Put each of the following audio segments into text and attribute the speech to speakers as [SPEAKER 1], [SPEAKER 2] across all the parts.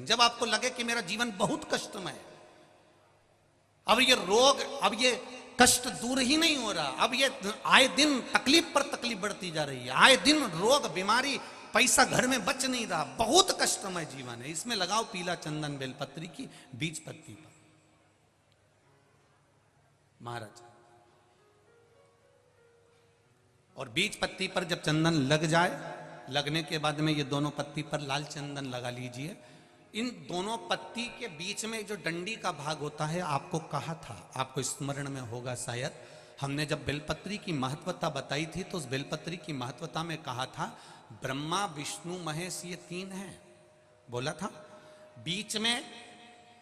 [SPEAKER 1] दिन, जब आपको लगे कि मेरा जीवन बहुत कष्टमय है, अब ये रोग, अब ये कष्ट दूर ही नहीं हो रहा, अब ये आए दिन तकलीफ पर तकलीफ बढ़ती जा रही है, आए दिन रोग बीमारी, पैसा घर में बच नहीं रहा, बहुत कष्टमय जीवन है, इसमें लगाओ पीला चंदन बेलपत्री की बीज पत्ती पर। महाराज, और बीज पत्ती पर जब चंदन लग जाए, लगने के बाद में ये दोनों पत्ती पर लाल चंदन लगा लीजिए। इन दोनों पत्ती के बीच में जो डंडी का भाग होता है, आपको कहा था, आपको स्मरण में होगा शायद, हमने जब बेलपत्री की महत्वता बताई थी तो उस बेलपत्री की महत्वता में कहा था ब्रह्मा विष्णु महेश ये तीन हैं, बोला था। बीच में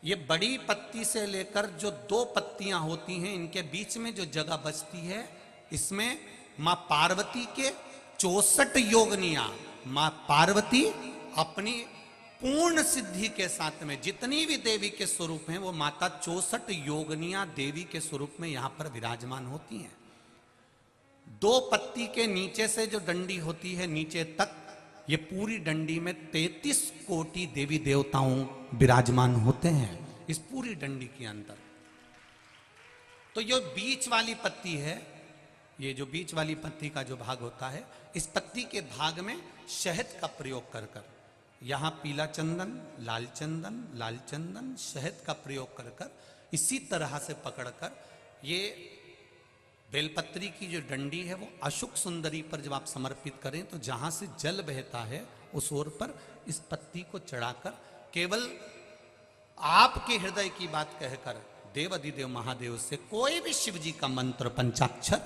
[SPEAKER 1] ये बड़ी पत्ती से लेकर जो दो पत्तियां होती हैं, इनके बीच में जो जगह बचती है, इसमें मां पार्वती के 64 योगनियां, मां पार्वती अपनी पूर्ण सिद्धि के साथ में जितनी भी देवी के स्वरूप हैं, वो माता 64 योगनियां देवी के स्वरूप में यहां पर विराजमान होती हैं। दो पत्ती के नीचे से जो डंडी होती है नीचे तक, ये पूरी डंडी में 33 कोटि देवी देवताओं विराजमान होते हैं इस पूरी डंडी के अंदर। तो ये बीच वाली पत्ती है, ये जो बीच वाली पत्ती का जो भाग होता है, इस पत्ती के भाग में शहद का प्रयोग कर कर, यहां पीला चंदन, लाल चंदन, लाल चंदन, शहद का प्रयोग कर कर, इसी तरह से पकड़कर ये बेलपत्री की जो डंडी है वो अशुक सुंदरी पर जब आप समर्पित करें, तो जहां से जल बहता है उस ओर पर इस पत्ती को चढ़ाकर केवल आपके हृदय की बात कहकर देवाधिदेव महादेव से कोई भी शिव जी का मंत्र, पंचाक्षर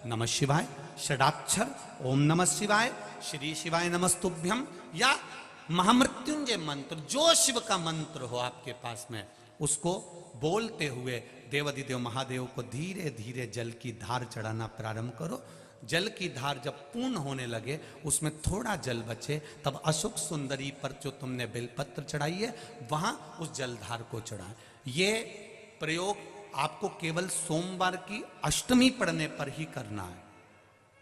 [SPEAKER 1] नमः शिवाय, षडाक्षर ओम नमः शिवाय, श्री शिवाय नमस्तुभ्यम, या महामृत्युंजय मंत्र, जो शिव का मंत्र हो आपके पास में, उसको बोलते हुए देवाधिदेव महादेव को धीरे धीरे जल की धार चढ़ाना प्रारंभ करो। जल की धार जब पूर्ण होने लगे, उसमें थोड़ा जल बचे, तब अशोक सुंदरी पर जो तुमने बेलपत्र चढ़ाई है वहां उस जलधार को चढ़ाए। ये प्रयोग आपको केवल सोमवार की अष्टमी पढ़ने पर ही करना है।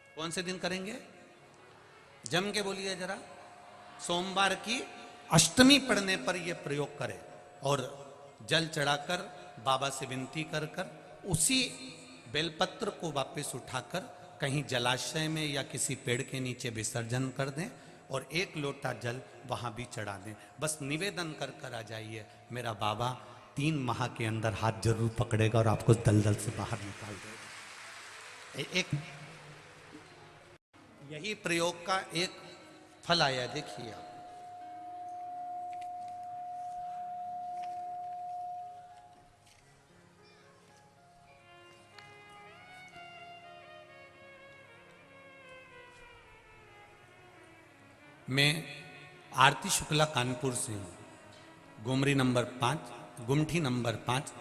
[SPEAKER 1] कौन से दिन करेंगे? जम के बोलिए जरा। सोमवार की अष्टमी पढ़ने पर यह प्रयोग करें और जल चढ़ाकर बाबा से विनती कर कर उसी बेलपत्र को वापस उठाकर कहीं जलाशय में या किसी पेड़ के नीचे विसर्जन कर दें और एक लोटा जल वहां भी चढ़ा दें। बस निवेदन कर कर आ जाइए, मेरा बाबा 3 माह के अंदर हाथ जरूर पकड़ेगा और आपको दलदल से बाहर निकाल देगा। एक यही प्रयोग का एक फल आया, देखिए आप। मैं आरती शुक्ला कानपुर से हूँ, गुमरी नंबर 5, गुमठी नंबर 5।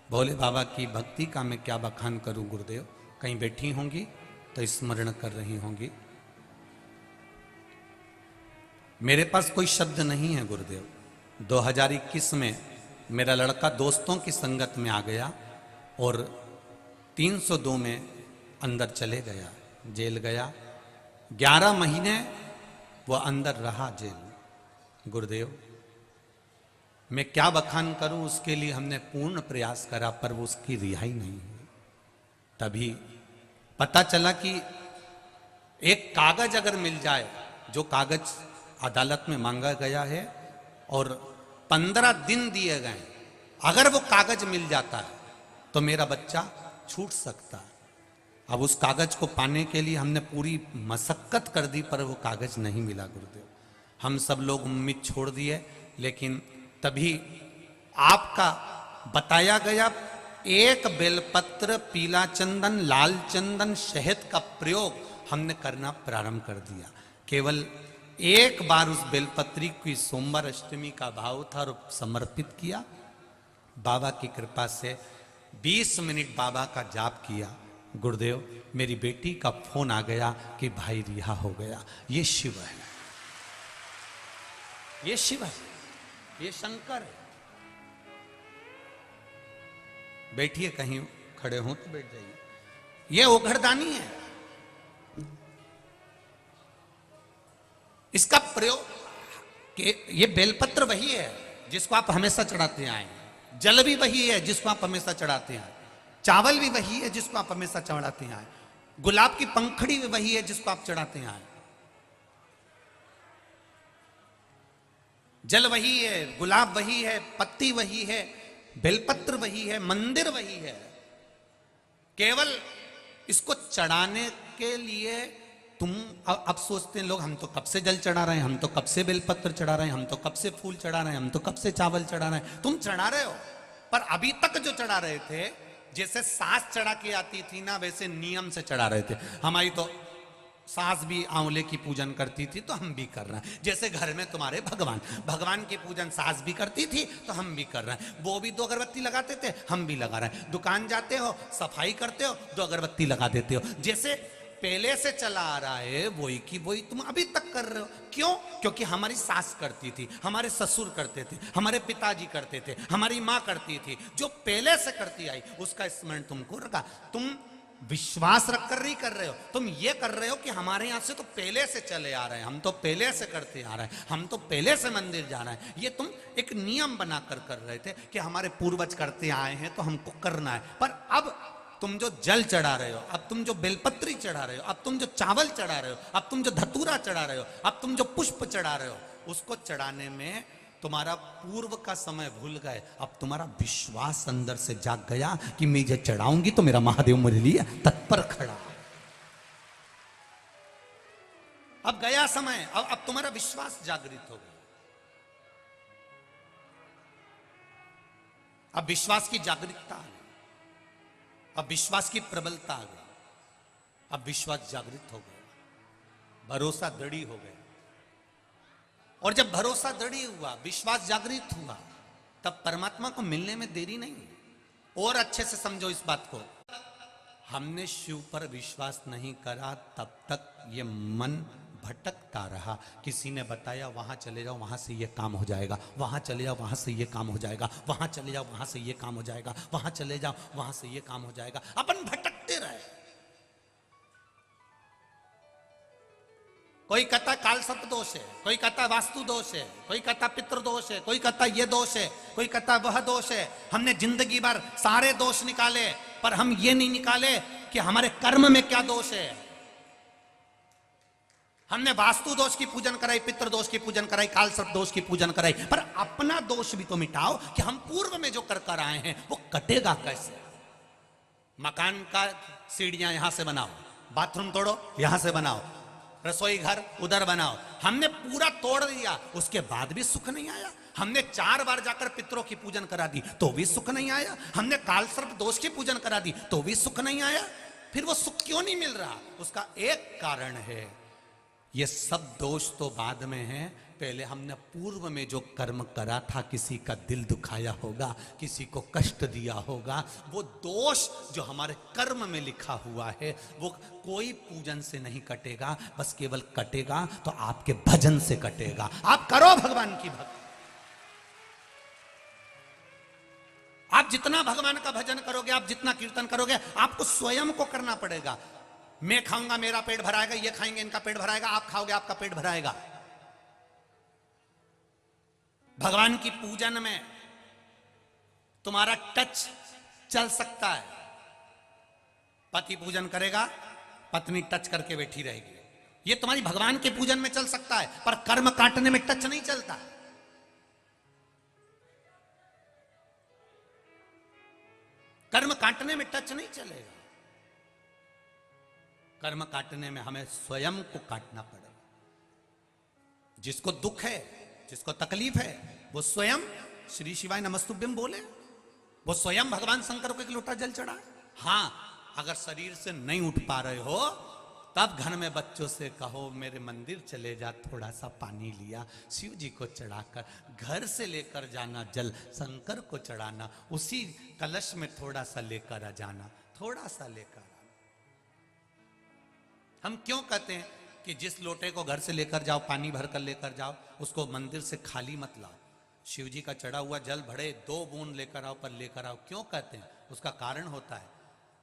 [SPEAKER 1] भोले बाबा की भक्ति का मैं क्या बखान करूं गुरुदेव, कहीं बैठी होंगी तो स्मरण कर रही होंगी। मेरे पास कोई शब्द नहीं है गुरुदेव। 2021 में मेरा लड़का दोस्तों की संगत में आ गया और 302 में अंदर चले गया, जेल गया। 11 महीने वो अंदर रहा जेल। गुरुदेव, मैं क्या बखान करूं, उसके लिए हमने पूर्ण प्रयास करा पर वो उसकी रिहाई नहीं हुई। तभी पता चला कि एक कागज अगर मिल जाए, जो कागज अदालत में मांगा गया है और 15 दिन दिए गए, अगर वो कागज मिल जाता है तो मेरा बच्चा छूट सकता है। अब उस कागज को पाने के लिए हमने पूरी मशक्कत कर दी पर वो कागज नहीं मिला गुरुदेव। हम सब लोग उम्मीद छोड़ दिए, लेकिन तभी आपका बताया गया एक बेलपत्र, पीला चंदन, लाल चंदन, शहद का प्रयोग हमने करना प्रारंभ कर दिया। केवल एक बार उस बेलपत्री की सोमवार अष्टमी का भाव था और समर्पित किया। बाबा की कृपा से 20 मिनट बाबा का जाप किया। गुरुदेव, मेरी बेटी का फोन आ गया कि भाई रिहा हो गया। ये शिव है, ये शिव है, ये शंकर है। बैठिए, कहीं खड़े हो तो बैठ जाइए। ये ओघरदानी है। इसका प्रयोग, ये बेलपत्र वही है जिसको आप हमेशा चढ़ाते आए हैं, जल भी वही है जिसको आप हमेशा चढ़ाते आए, चावल भी वही है जिसको आप हमेशा चढ़ाते आए, गुलाब की पंखड़ी भी वही है जिसको आप चढ़ाते आए, जल वही है, गुलाब वही है, पत्ती वही है, बेलपत्र वही है, मंदिर वही है। केवल इसको चढ़ाने के लिए तुम अब सोचते हैं लोग, हम तो कब से जल चढ़ा रहे हैं, हम तो कब से बेलपत्र चढ़ा रहे हैं, हम तो कब से फूल चढ़ा रहे हैं, हम तो कब से चावल चढ़ा रहे हैं। तुम चढ़ा रहे हो, पर अभी तक जो चढ़ा रहे थे, जैसे सास चढ़ा के आती थी ना, वैसे नियम से चढ़ा रहे थे। हमारी तो सास भी आंवले की पूजन करती थी तो हम भी कर रहे हैं। जैसे घर में तुम्हारे भगवान की पूजन सास भी करती थी तो हम भी कर रहे हैं। वो भी 2 अगरबत्ती लगाते थे, हम भी लगा रहे हैं। दुकान जाते हो, सफाई करते हो, 2 अगरबत्ती लगा देते हो। जैसे पहले से चला आ रहा है वही की वही तुम अभी तक कर रहे हो। क्यों? क्योंकि हमारी सास करती थी, हमारे ससुर करते थे, हमारे पिताजी करते थे, हमारी माँ करती थी। जो पहले से करती आई उसका स्मरण तुमको रखा। तुम विश्वास रखकर नहीं कर रहे हो, तुम ये कर रहे हो कि हमारे यहां से तो पहले से चले आ रहे हैं, हम तो पहले से करते आ रहे हैं, हम तो पहले से मंदिर जा रहे हैं। ये तुम एक नियम बनाकर कर रहे थे कि हमारे पूर्वज करते आए हैं तो हमको करना है। पर अब तुम जो जल चढ़ा रहे हो, अब तुम जो बेलपत्री चढ़ा रहे हो, अब तुम जो चावल चढ़ा रहे हो, अब तुम जो धतूरा चढ़ा रहे हो, अब तुम जो पुष्प चढ़ा रहे हो, उसको चढ़ाने में तुम्हारा पूर्व का समय भूल गए। अब तुम्हारा विश्वास अंदर से जाग गया कि मैं ये चढ़ाऊंगी तो मेरा महादेव मेरे लिए तत्पर खड़ा। अब गया समय, अब तुम्हारा विश्वास जागृत हो गया। अब विश्वास की जागृतता आ गई, अब विश्वास की प्रबलता आ गई, अब विश्वास जागृत हो गया, भरोसा दृढ़ हो गया। और जब भरोसा दृढ़ हुआ, विश्वास जागृत हुआ, तब परमात्मा को मिलने में देरी नहीं है। और अच्छे से समझो इस बात को, हमने शिव पर विश्वास नहीं करा तब तक ये मन भटकता रहा। किसी ने बताया वहां चले जाओ, वहां से ये काम हो जाएगा, वहां चले जाओ, वहां से ये काम हो जाएगा, वहां चले जाओ, वहां से ये काम हो जाएगा, वहां चले जाओ, वहां से ये काम हो जाएगा। अपन भटकते रहे। कोई कहता काल सर्प दोष है, कोई कहता वास्तु दोष है, कोई कहता पितृ दोष है, कोई कहता ये दोष है, कोई कहता वह दोष है। हमने जिंदगी भर सारे दोष निकाले, पर हम ये नहीं निकाले कि हमारे कर्म में क्या दोष है। हमने वास्तु दोष की पूजन कराई, पितृ दोष की पूजन कराई, काल सर्प दोष की पूजन कराई, पर अपना दोष भी तो मिटाओ कि हम पूर्व में जो कर कर आए हैं वो कटेगा कैसे। मकान का सीढ़ियां यहां से बनाओ, बाथरूम तोड़ो यहां से बनाओ, रसोई घर उधर बनाओ। हमने पूरा तोड़ दिया, उसके बाद भी सुख नहीं आया। हमने 4 बार जाकर पितरों की पूजन करा दी तो भी सुख नहीं आया। हमने काल सर्प दोष की पूजन करा दी तो भी सुख नहीं आया। फिर वो सुख क्यों नहीं मिल रहा? उसका एक कारण है, ये सब दोष तो बाद में है। पहले हमने पूर्व में जो कर्म करा था, किसी का दिल दुखाया होगा, किसी को कष्ट दिया होगा, वो दोष जो हमारे कर्म में लिखा हुआ है वो कोई पूजन से नहीं कटेगा। बस केवल कटेगा तो आपके भजन से कटेगा। आप करो भगवान की भक्ति। आप जितना भगवान का भजन करोगे, आप जितना कीर्तन करोगे, आपको स्वयं को करना पड़ेगा। मैं खाऊंगा मेरा पेट भराएगा, ये खाएंगे इनका पेट भराएगा, आप खाओगे आपका पेट भराएगा। भगवान की पूजन में तुम्हारा टच चल सकता है। पति पूजन करेगा, पत्नी टच करके बैठी रहेगी, ये तुम्हारी भगवान के पूजन में चल सकता है, पर कर्म काटने में टच नहीं चलता। कर्म काटने में टच नहीं चलेगा। कर्म काटने में हमें स्वयं को काटना पड़ेगा। जिसको दुख है, जिसको तकलीफ है, वो स्वयं श्री शिवाय नमस्तुभ्यम बोले, वो स्वयं भगवान शंकर को एक लोटा जल चढ़ाए। हाँ, अगर शरीर से नहीं उठ पा रहे हो तब घर में बच्चों से कहो मेरे मंदिर चले जा, थोड़ा सा पानी लिया शिव जी को चढ़ाकर, घर से लेकर जाना जल शंकर को चढ़ाना, उसी कलश में थोड़ा सा लेकर आ जाना, थोड़ा सा लेकर आना। हम क्यों कहते हैं कि जिस लोटे को घर से लेकर जाओ, पानी भर कर लेकर जाओ, उसको मंदिर से खाली मत लाओ। शिव जी का चढ़ा हुआ जल भरे 2 बूंद लेकर आओ, पर लेकर आओ। क्यों कहते हैं? उसका कारण होता है,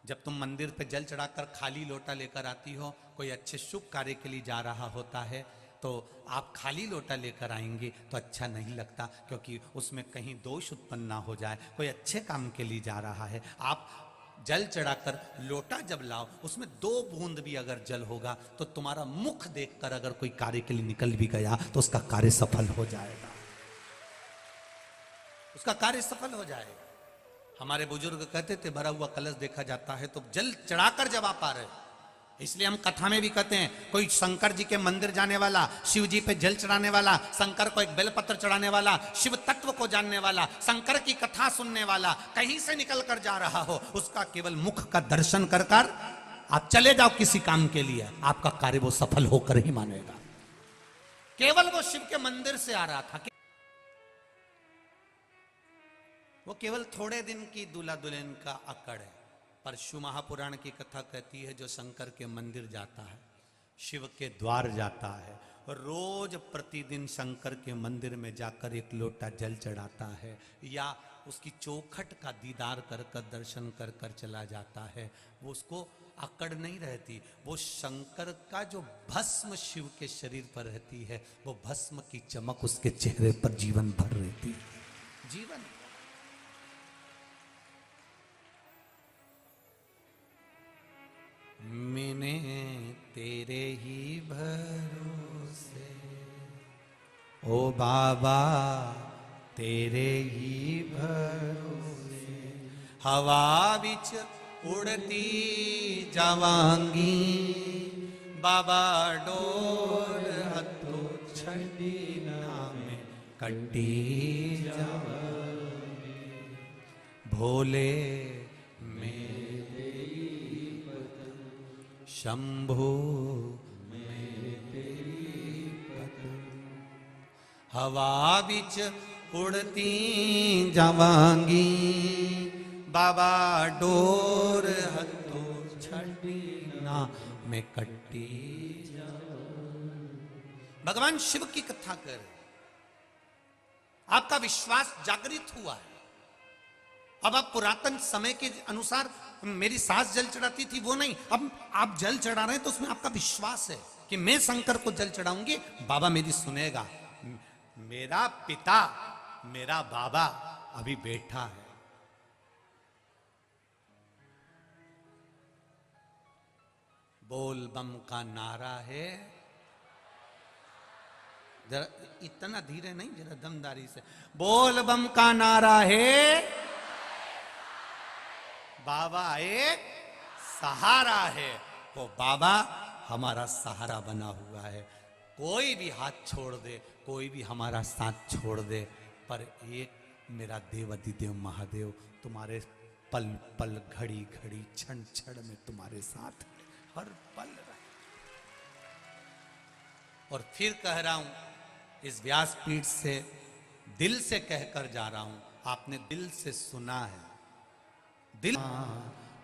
[SPEAKER 1] जब तुम मंदिर पे जल चढ़ाकर खाली लोटा लेकर आती हो, कोई अच्छे शुभ कार्य के लिए जा रहा होता है, तो आप खाली लोटा लेकर आएंगे तो अच्छा नहीं लगता, क्योंकि उसमें कहीं दोष उत्पन्न ना हो जाए। कोई अच्छे काम के लिए जा रहा है, आप जल चढ़ाकर लोटा जब लाओ, उसमें 2 बूंद भी अगर जल होगा तो तुम्हारा मुख देखकर अगर कोई कार्य के लिए निकल भी गया तो उसका कार्य सफल हो जाएगा, उसका कार्य सफल हो जाएगा। हमारे बुजुर्ग कहते थे भरा हुआ कलश देखा जाता है तो जल चढ़ाकर जब आप आ रहे, इसलिए हम कथा में भी कहते हैं कोई शंकर जी के मंदिर जाने वाला, शिव जी पे जल चढ़ाने वाला, शंकर को एक बेलपत्र चढ़ाने वाला, शिव तत्व को जानने वाला, शंकर की कथा सुनने वाला, कहीं से निकल कर जा रहा हो, उसका केवल मुख का दर्शन कर कर आप चले जाओ किसी काम के लिए, आपका कार्य वो सफल होकर ही मानेगा। केवल वो शिव के मंदिर से आ रहा था, वो केवल थोड़े दिन की दूल्हा दुल्हन का अकड़ है। पर शिव महापुराण की कथा कहती है जो शंकर के मंदिर जाता है, शिव के द्वार जाता है, रोज प्रतिदिन शंकर के मंदिर में जाकर एक लोटा जल चढ़ाता है या उसकी चौखट का दीदार कर कर दर्शन कर कर चला जाता है, वो उसको अकड़ नहीं रहती। वो शंकर का जो भस्म शिव के शरीर पर रहती है, वो भस्म की चमक उसके चेहरे पर जीवन भर रहती है। जीवन मैंने तेरे ही भरोसे, ओ बाबा तेरे ही भरोसे, हवा बिच उड़ती जावांगी, बाबा डोर हथो छड़ी नामे कट्टी जावांगी, भोले शंभो में तेरी पतंग, हवा बिच उड़ती जावांगी, बाबा डोर हथो छड़ी ना में कट्टी जावांगी। भगवान शिव की कथा कर, आपका विश्वास जागृत हुआ है। अब आप पुरातन समय के अनुसार मेरी सास जल चढ़ाती थी वो नहीं, अब आप जल चढ़ा रहे हैं तो उसमें आपका विश्वास है कि मैं शंकर को जल चढ़ाऊंगी, बाबा मेरी सुनेगा। मेरा पिता, मेरा बाबा अभी बैठा है। बोल बम का नारा है, जरा इतना धीरे नहीं, जरा दमदारी से। बोल बम का नारा है, बाबा एक सहारा है। वो बाबा हमारा सहारा बना हुआ है। कोई भी हाथ छोड़ दे, कोई भी हमारा साथ छोड़ दे, पर एक मेरा देवाधिदेव महादेव तुम्हारे पल पल घड़ी घड़ी क्षण क्षण में तुम्हारे साथ हर पल रहे। और फिर कह रहा हूं इस व्यासपीठ से, दिल से कहकर जा रहा हूं, आपने दिल से सुना है। दिल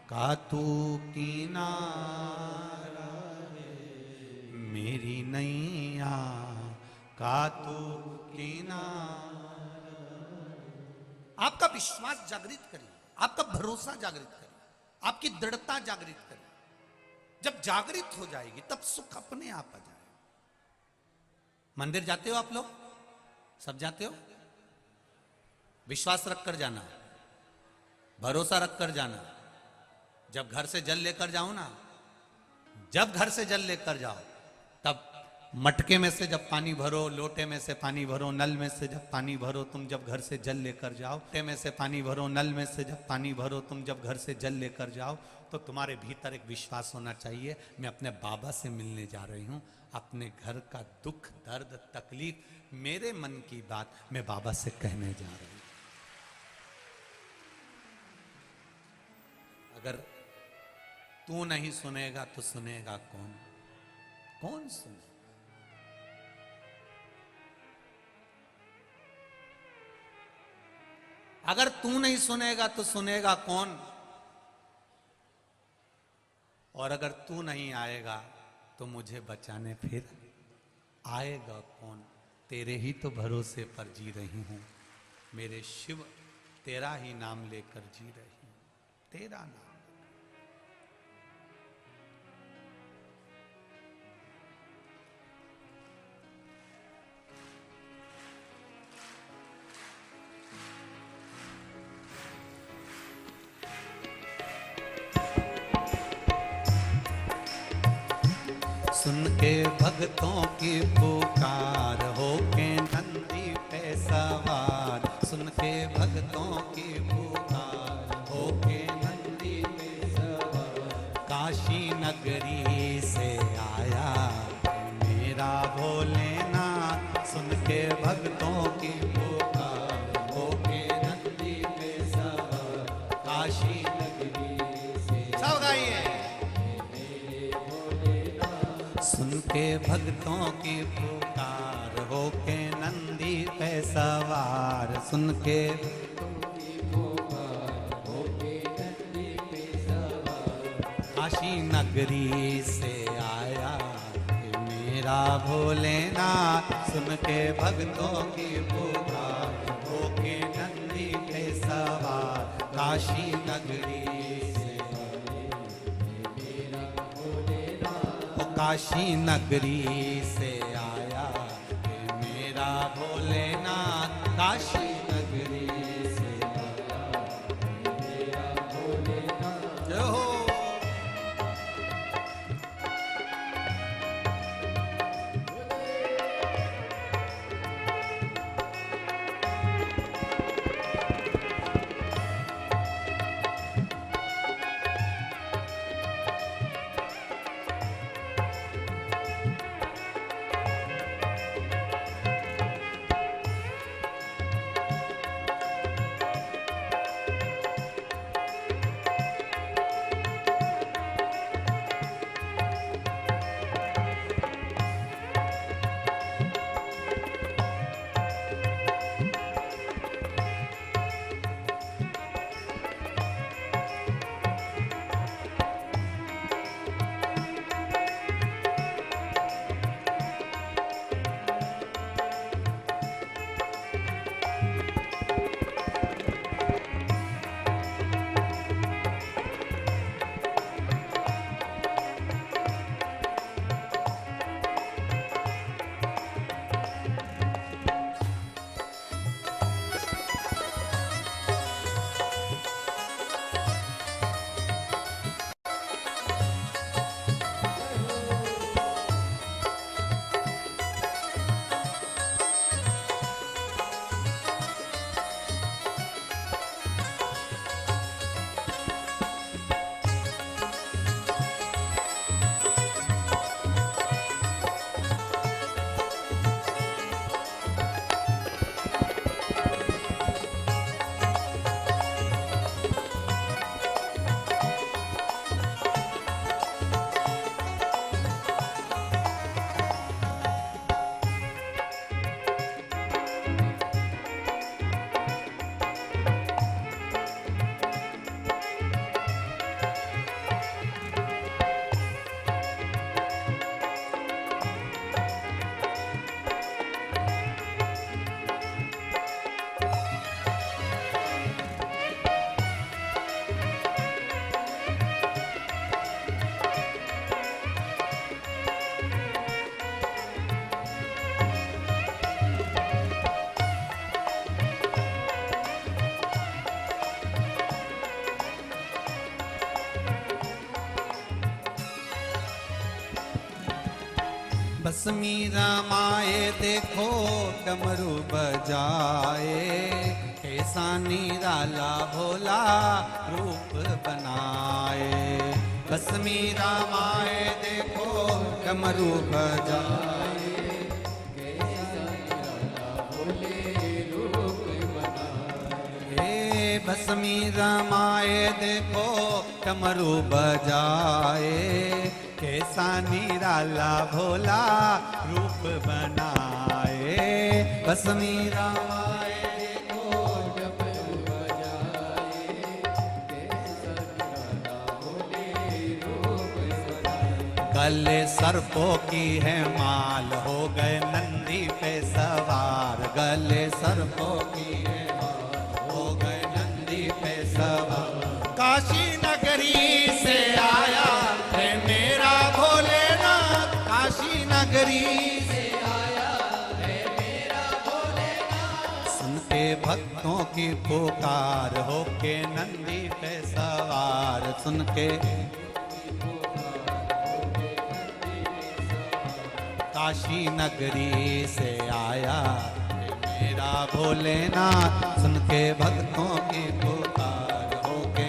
[SPEAKER 1] का तू किनारा है, मेरी नैया का तू किनारा। आपका विश्वास जागृत करिए, आपका भरोसा जागृत करिए, आपकी दृढ़ता जागृत करिए। जब जागृत हो जाएगी तब सुख अपने आप आ जाएगा। मंदिर जाते हो आप लोग, सब जाते हो? विश्वास रखकर जाना, भरोसा रखकर जाना। जब घर से जल लेकर जाओ ना, जब घर से जल लेकर जाओ, तब मटके में से जब पानी भरो, लोटे में से पानी भरो, नल में से जब पानी भरो, तुम जब घर से जल लेकर जाओ, लोटे में से पानी भरो, नल में से जब पानी भरो, तुम जब घर से जल लेकर जाओ, तो तुम्हारे भीतर एक विश्वास होना चाहिए, मैं अपने बाबा से मिलने जा रही हूँ। अपने घर का दुख दर्द तकलीफ, मेरे मन की बात मैं बाबा से कहने जा रही हूँ। अगर तू नहीं सुनेगा तो सुनेगा कौन? कौन सुने? अगर तू नहीं सुनेगा तो सुनेगा कौन? और अगर तू नहीं आएगा तो मुझे बचाने फिर आएगा कौन? तेरे ही तो भरोसे पर जी रही हूं मेरे शिव, तेरा ही नाम लेकर जी रही हूं, तेरा नाम। सुन के भक्तों की पुकार होके नंदी पे सवार, सुन के भक्तों की पुकार होके नंदी पे सवार, काशी नगरी से आया मेरा भोलेनाथ, सुन के भक्तों की पुकार होके नंदी पे सवार, काशी नगरी से। सब गाइए। सुन के भक्तों की पुकार होके नंदी पे सवार, सुन के काशी नगरी से आया मेरा भोलेनाथ, सुन के भक्तों की पुकार होके नंदी पे सवार, काशी नगरी से काशी नगरी से आया मेरा भोलेनाथ, काशी नगरी से आया मेरा भोलेनाथ। जय हो। भस्मी रमाए देखो डमरू बजाए, कैसा निराला भोला रूप बनाए। भस्मी रमाए देखो डमरू बजाए, कैसा निराला भोले रूप बनाए। भस्मी रमाए देखो डमरू बजाए, कैसा निराला भोला रूप बनाए। भस्मी रमाए देखो डमरू बजाए, कैसा निराला भोले रूप बनाए। गले सर्पों की है माल, हो गए नंदी पे सवार। गले सर्पों की है माल, हो गए नंदी पे सवार। काशी नगरी से आया है मेरा भोलेनाथ, काशी नगरी से आया है मेरा भोलेनाथ। सुन के भक्तों की पुकार, होके नंदी पे सवार। सुन के काशी नगरी से आया हे मेरा भोलेनाथ, सुन के भक्तों की पुकार होके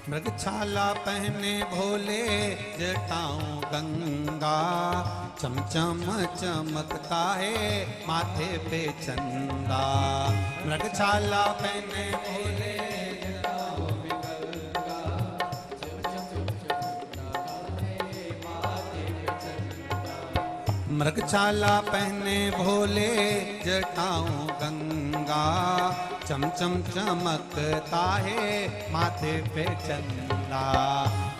[SPEAKER 1] मृगछाला पहने भोले जटाऊं गंगा, चमचम चमकता है माथे पे चंदा। मृगछाला पहने भोले जटाऊं गंगा, चमचम चमकता है माथे पे चंदा। मृगछाला पहने भोले जटाऊं गंगा, चमचम चमकता है माथे पे चंदा।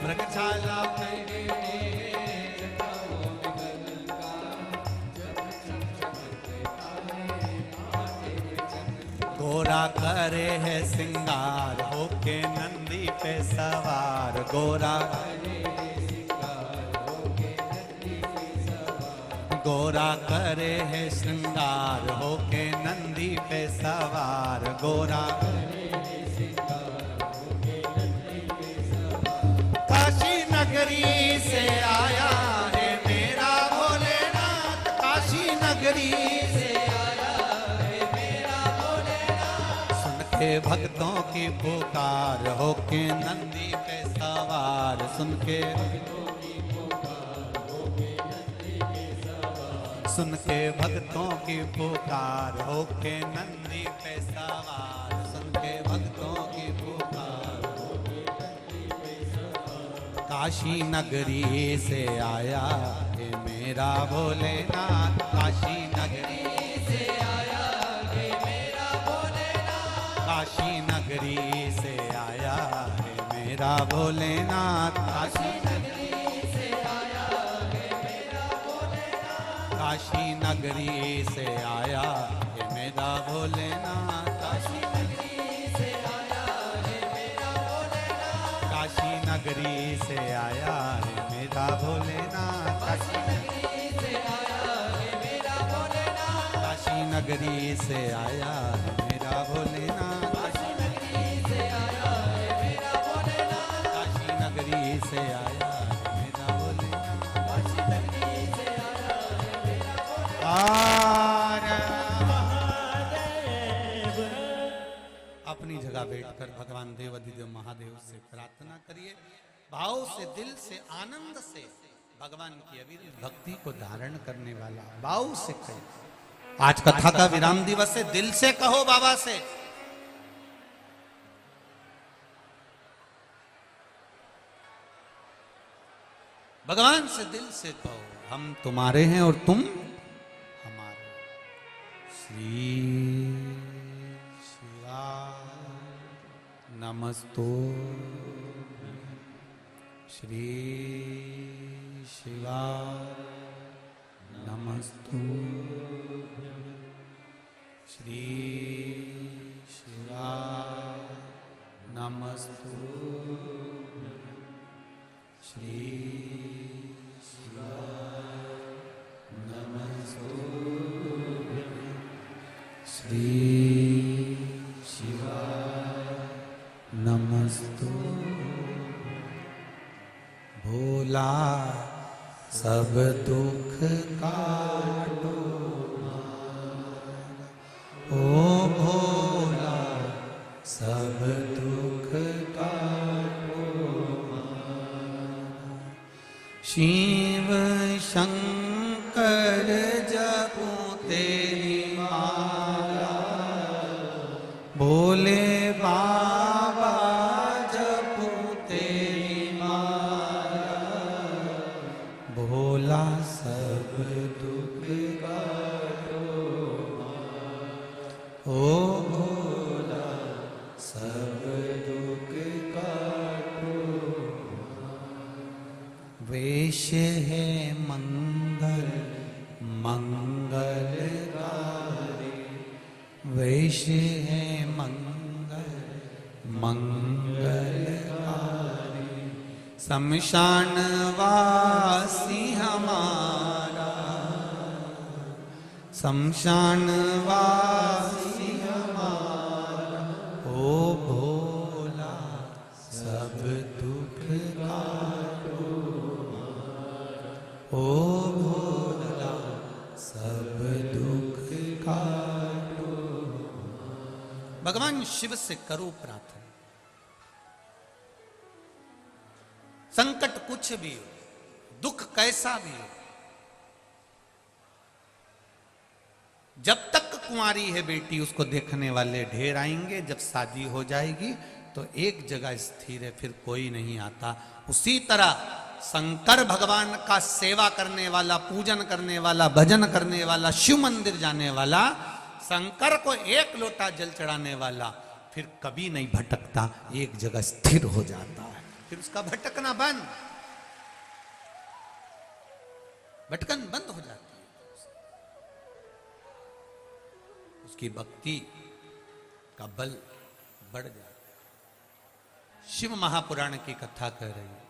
[SPEAKER 1] मृगछाला पहने जटाओं में गंगा, चमचम चमकता है माथे पे चंदा। गोरा करे है सिंगार होके नंदी पे सवार, गोरा करे है सिंगार होके नंदी पे सवार। गोरा करे है श्रृंगार होके नंदी पे सवार, गोरा करे है श्रृंगार होके नंदी पे सवार। काशी नगरी से आया है मेरा भोलेनाथ, काशी नगरी से आया है मेरा भोलेनाथ। सुन के भक्तों की पुकार होके नंदी पे सवार, सुन के सुन के भक्तों की पुकार होके नंदी पे सवार, सुन के भक्तों की पुकार होके नंदी पे सवार। काशी नगरी से आया है मेरा भोलेनाथ, काशी नगरी से आया है मेरा भोलेनाथ। काशी नगरी से आया है मेरा भोलेनाथ, काशी नगरी से आया है मेरा भोलेनाथ। काशी नगरी से आया है मेरा भोलेनाथ, काशी नगरी से आया है मेरा भोलेनाथ। काशी नगरी से आया है मेरा भोलेनाथ, काशी नगरी से आया है मेरा भोलेनाथ। काशी नगरी से आया है मेरा भोलेनाथ, काशी नगरी से आया है मेरा भोलेनाथ। काशी नगरी से आया है मेरा भोलेनाथ, काशी नगरी से आया है मेरा भोलेनाथ। अपनी जगह बैठकर भगवान देवाधिदेव महादेव से प्रार्थना करिए, भाव से, दिल से, आनंद से भगवान की अविरत भक्ति को धारण करने वाला भाव से कहे। आज कथा का विराम दिवस है, दिल से कहो बाबा से, भगवान से दिल से कहो, हम तुम्हारे हैं और तुम हमारे। श्री शिवाय नमस्तो, श्री शिवाय नमस्तो, श्री शिवाय नमस्तो, श्री श्री शिवाय नमस्तु। भोला सब दुख काटो ओ भोला सब दुख काटो। शिव शंकर जपो तेरी माला, भोले बाबा जपो तेरी माला, भोला सब दुख काटो ओ भोला सब दुख काटो। वेश है मंगल मंगलकारी, वेश है मंगल मंगलकारी, शमशान वासी हमारा, शमशान वासी हमारा, ओ भोला सब दुख काटो ओ भोला सब दुख काटो। भगवान शिव से करो प्रार्थना, संकट कुछ भी हो, दुख कैसा भी हो, जब तक कुंवारी है बेटी उसको देखने वाले ढेर आएंगे, जब शादी हो जाएगी तो एक जगह स्थिर है, फिर कोई नहीं आता। उसी तरह शंकर भगवान का सेवा करने वाला, पूजन करने वाला, भजन करने वाला, शिव मंदिर जाने वाला, शंकर को एक लोटा जल चढ़ाने वाला फिर कभी नहीं भटकता, एक जगह स्थिर हो जाता है, फिर उसका भटकना बंद, भटकन बंद हो जाती है, उसकी भक्ति का बल बढ़ जाता है। शिव महापुराण की कथा कह रही है,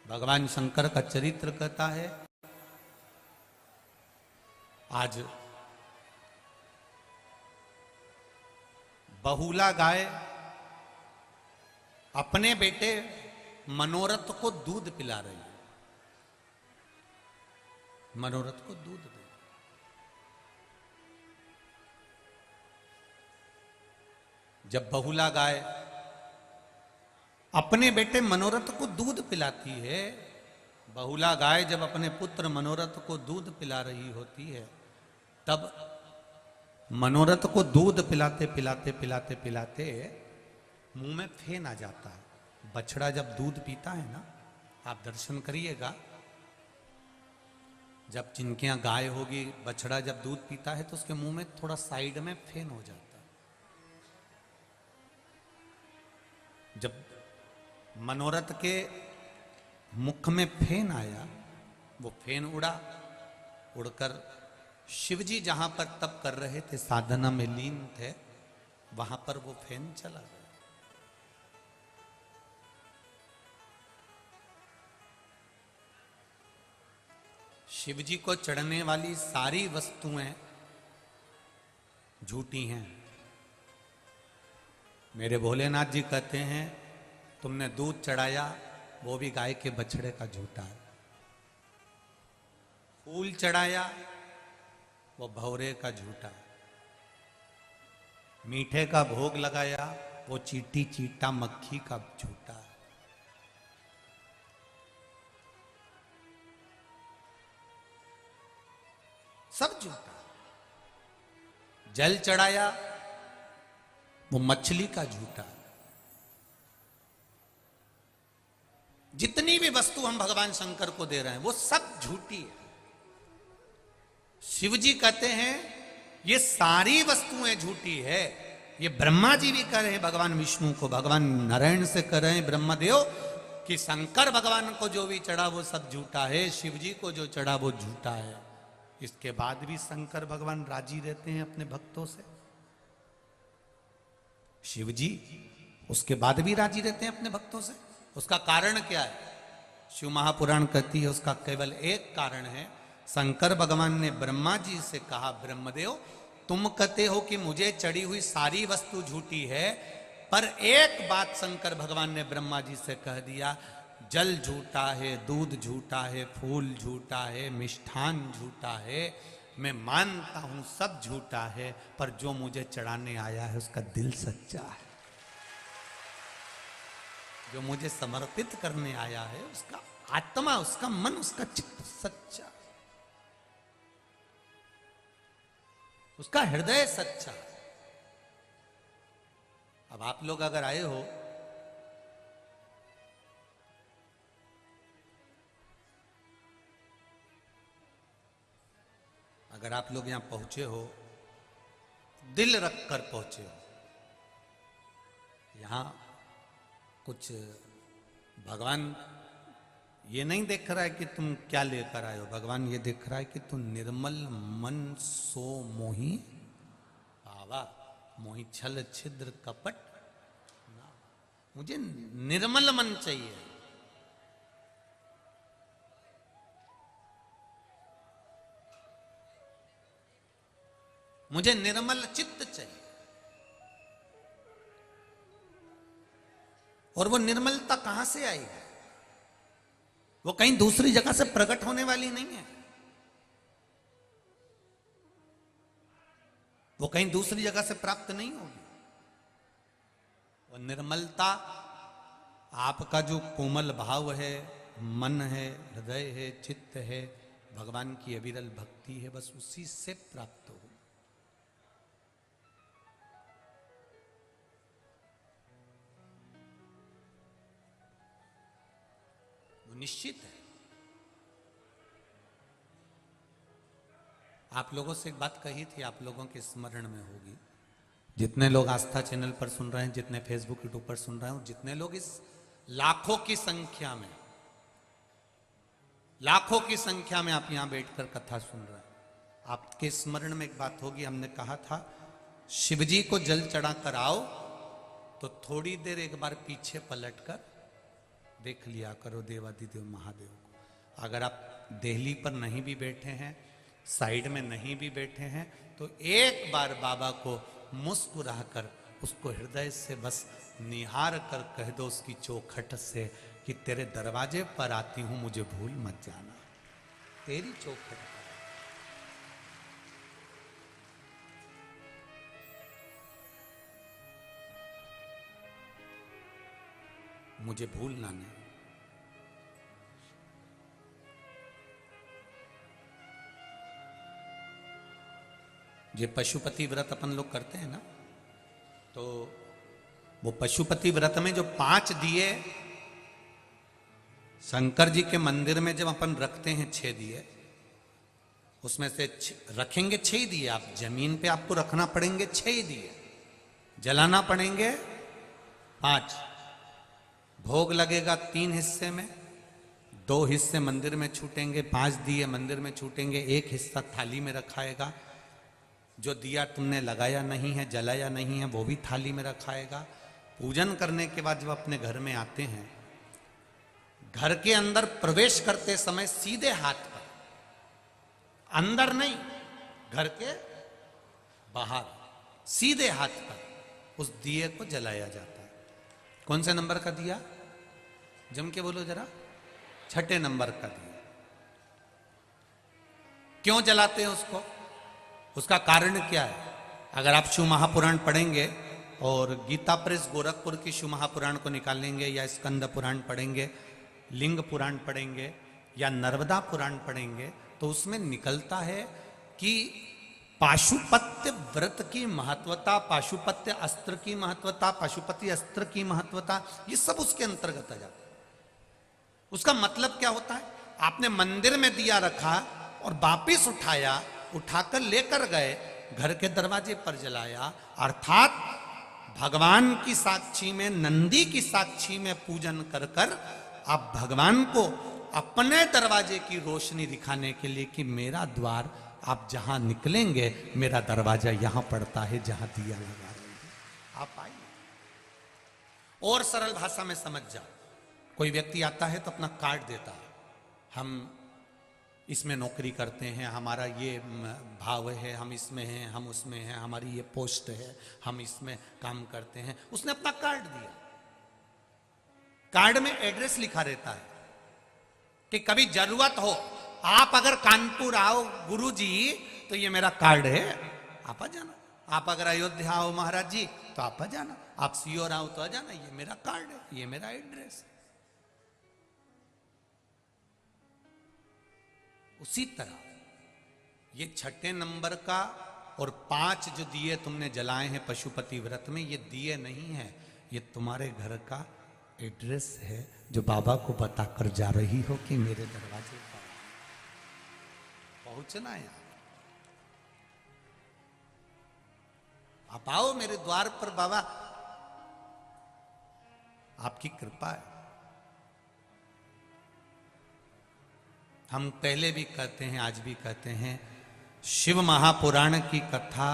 [SPEAKER 1] भगवान शंकर का चरित्र कहता है। आज बहुला गाय अपने बेटे मनोरथ को दूध पिला रही है, मनोरथ को दूध दे। जब बहुला गाय अपने बेटे मनोरथ को दूध पिलाती है, बहुला गाय जब अपने पुत्र मनोरथ को दूध पिला रही होती है, तब मनोरथ को दूध पिलाते पिलाते पिलाते पिलाते मुंह में फेन आ जाता है। बछड़ा जब दूध पीता है ना, आप दर्शन करिएगा, जब जिनके यहाँ गाय होगी, बछड़ा जब दूध पीता है तो उसके मुंह में थोड़ा साइड में फेन हो जाता है। जब मनोरथ के मुख में फेन आया, वो फेन उड़ा, उड़कर शिवजी जहां पर तप कर रहे थे, साधना में लीन थे, वहां पर वो फेन चला गया। शिवजी को चढ़ने वाली सारी वस्तुएं झूठी हैं। मेरे भोलेनाथ जी कहते हैं, तुमने दूध चढ़ाया वो भी गाय के बछड़े का झूठा है, फूल चढ़ाया वो भौरे का झूठा है, मीठे का भोग लगाया वो चींटी चीटा मक्खी का झूठा है। सब झूठा। जल चढ़ाया, वो मछली का झूठा। जितनी भी वस्तु हम भगवान शंकर को दे रहे हैं वो सब झूठी है। शिव जी कहते हैं ये सारी वस्तुएं झूठी है। ये ब्रह्मा जी भी कह रहे हैं भगवान विष्णु को, भगवान नारायण से कह रहे हैं ब्रह्मदेव कि शंकर भगवान को जो भी चढ़ा वो सब झूठा है, शिव जी को जो चढ़ा वो झूठा है। इसके बाद भी शंकर भगवान राजी रहते हैं अपने भक्तों से। शिव जी उसके बाद भी राजी रहते हैं अपने भक्तों से। उसका कारण क्या है? शिव महापुराण कहती है उसका केवल एक कारण है। शंकर भगवान ने ब्रह्मा जी से कहा, ब्रह्मदेव तुम कहते हो कि मुझे चढ़ी हुई सारी वस्तु झूठी है, पर एक बात शंकर भगवान ने ब्रह्मा जी से कह दिया, जल झूठा है, दूध झूठा है, फूल झूठा है, मिष्ठान झूठा है, मैं मानता हूं सब झूठा है, पर जो मुझे चढ़ाने आया है उसका दिल सच्चा है। जो मुझे समर्पित करने आया है उसका आत्मा, उसका मन, उसका चित्त सच्चा, उसका हृदय सच्चा। अब आप लोग अगर आए हो, अगर आप लोग यहां पहुंचे हो, दिल रख कर पहुंचे हो, यहां कुछ भगवान ये नहीं देख रहा है कि तुम क्या लेकर आए हो, भगवान ये देख रहा है कि तुम निर्मल मन सो मोही भावा, मोही छल छिद्र कपट, मुझे निर्मल मन चाहिए। मुझे निर्मल चित्त चाहिए। और वो निर्मलता कहां से आई है? वो कहीं दूसरी जगह से प्रकट होने वाली नहीं है। वो कहीं दूसरी जगह से प्राप्त नहीं होगी। वो निर्मलता आपका जो कोमल भाव है, मन है, हृदय है, चित्त है, भगवान की अविरल भक्ति है, बस उसी से प्राप्त हो। निश्चित है। आप लोगों से एक बात कही थी, आप लोगों के स्मरण में होगी, जितने लोग आस्था चैनल पर सुन रहे हैं, जितने फेसबुक यूट्यूब पर सुन रहे हैं, जितने लोग इस लाखों की संख्या में, लाखों की संख्या में आप यहां बैठकर कथा सुन रहे हैं, आपके स्मरण में एक बात होगी। हमने कहा था शिवजी को जल चढ़ा कर आओ तो थोड़ी देर एक बार पीछे पलटकर देख लिया करो देवादिदेव महादेव को। अगर आप देहली पर नहीं भी बैठे हैं, साइड में नहीं भी बैठे हैं, तो एक बार बाबा को मुस्कुरा कर, उसको हृदय से बस निहार कर कह दो उसकी चौखट से कि तेरे दरवाजे पर आती हूं, मुझे भूल मत जाना। तेरी चौखट पर मुझे भूलना नहीं। ये पशुपति व्रत अपन लोग करते हैं ना, तो वो पशुपति व्रत में जो 5 दिए शंकर जी के मंदिर में जब अपन रखते हैं, 6 दिए, उसमें से रखेंगे 6 दिए। आप जमीन पे आपको रखना पड़ेंगे 6 दिए, जलाना पड़ेंगे 5, भोग लगेगा 3 हिस्से में, 2 हिस्से मंदिर में छूटेंगे, 5 दिए मंदिर में छूटेंगे, 1 हिस्सा थाली में रखाएगा। जो दिया तुमने लगाया नहीं है, जलाया नहीं है, वो भी थाली में रखाएगा। पूजन करने के बाद जब अपने घर में आते हैं, घर के अंदर प्रवेश करते समय सीधे हाथ पर, अंदर नहीं, घर के बाहर सीधे हाथ पर उस दिए को जलाया जाता है। कौन से नंबर का दिया? जम के बोलो जरा। 6ठे नंबर का दिया। क्यों जलाते हैं उसको? उसका कारण क्या है? अगर आप शिव महापुराण पढ़ेंगे और गीता प्रेस गोरखपुर की शिव महापुराण को निकालेंगे, या स्कंद पुराण पढ़ेंगे, लिंग पुराण पढ़ेंगे, या नर्मदा पुराण पढ़ेंगे, तो उसमें निकलता है कि पाशुपत्य व्रत की महत्वता, पाशुपत्य अस्त्र की महत्वता, पाशुपति अस्त्र की महत्वता, ये सब उसके अंतर्गत आ जाता है। उसका मतलब क्या होता है? आपने मंदिर में दिया रखा और वापिस उठाया, उठाकर लेकर गए, घर के दरवाजे पर जलाया, अर्थात भगवान की साक्षी में, नंदी की साक्षी में पूजन कर कर आप भगवान को अपने दरवाजे की रोशनी दिखाने के लिए कि मेरा द्वार, आप जहां निकलेंगे मेरा दरवाजा यहां पड़ता है जहां दिया लगा रहे हैं, आप आइए। और सरल भाषा में समझ जाओ, कोई व्यक्ति आता है तो अपना कार्ड देता है, हम इसमें नौकरी करते हैं, हमारा ये भाव है, हम इसमें हैं, हम उसमें हैं, हमारी ये पोस्ट है, हम इसमें काम करते हैं। उसने अपना कार्ड दिया, कार्ड में एड्रेस लिखा रहता है कि कभी जरूरत हो, आप अगर कानपुर आओ गुरुजी तो ये मेरा कार्ड है, आप आ जाना। आप अगर अयोध्या आओ महाराज जी तो आप आ जाना। आप सीओर आओ तो आ जाना, ये मेरा कार्ड है, ये मेरा एड्रेस है। उसी तरह ये छठे नंबर का और 5 जो दिए तुमने जलाए हैं पशुपति व्रत में, ये दिए नहीं है, ये तुम्हारे घर का एड्रेस है जो बाबा को बताकर जा रही हो कि मेरे दरवाजे पर पहुंचना है। आप आओ मेरे द्वार पर, बाबा आपकी कृपा है। हम पहले भी कहते हैं, आज भी कहते हैं, शिव महापुराण की कथा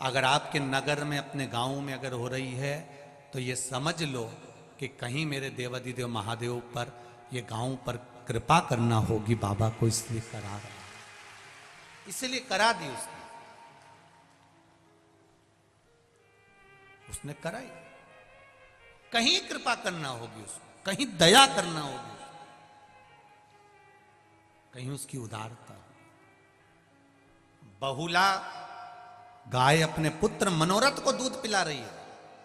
[SPEAKER 1] अगर आपके नगर में, अपने गांव में अगर हो रही है तो ये समझ लो कि कहीं मेरे देवाधिदेव महादेव पर, ये गांव पर कृपा करना होगी बाबा को, इसलिए करा रहा, इसलिए करा दी उसने कराई। कहीं कृपा करना होगी उसको, कहीं दया करना होगी, कहीं उसकी उदारता। बहुला गाय अपने पुत्र मनोरथ को दूध पिला रही है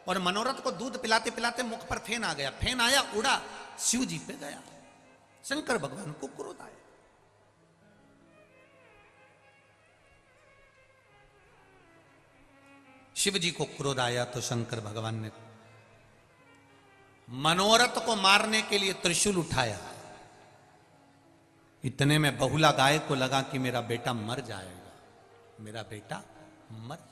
[SPEAKER 1] और मनोरथ को दूध पिलाते पिलाते मुख पर फेन आ गया, फेन आया, उड़ा, शिव जी पे गया, शंकर भगवान को क्रोध आया। शिव जी को क्रोध आया तो शंकर भगवान ने मनोरथ को मारने के लिए त्रिशूल उठाया। इतने में बहुला गाय को लगा कि मेरा बेटा मर जाएगा, मेरा बेटा मर जाएगा।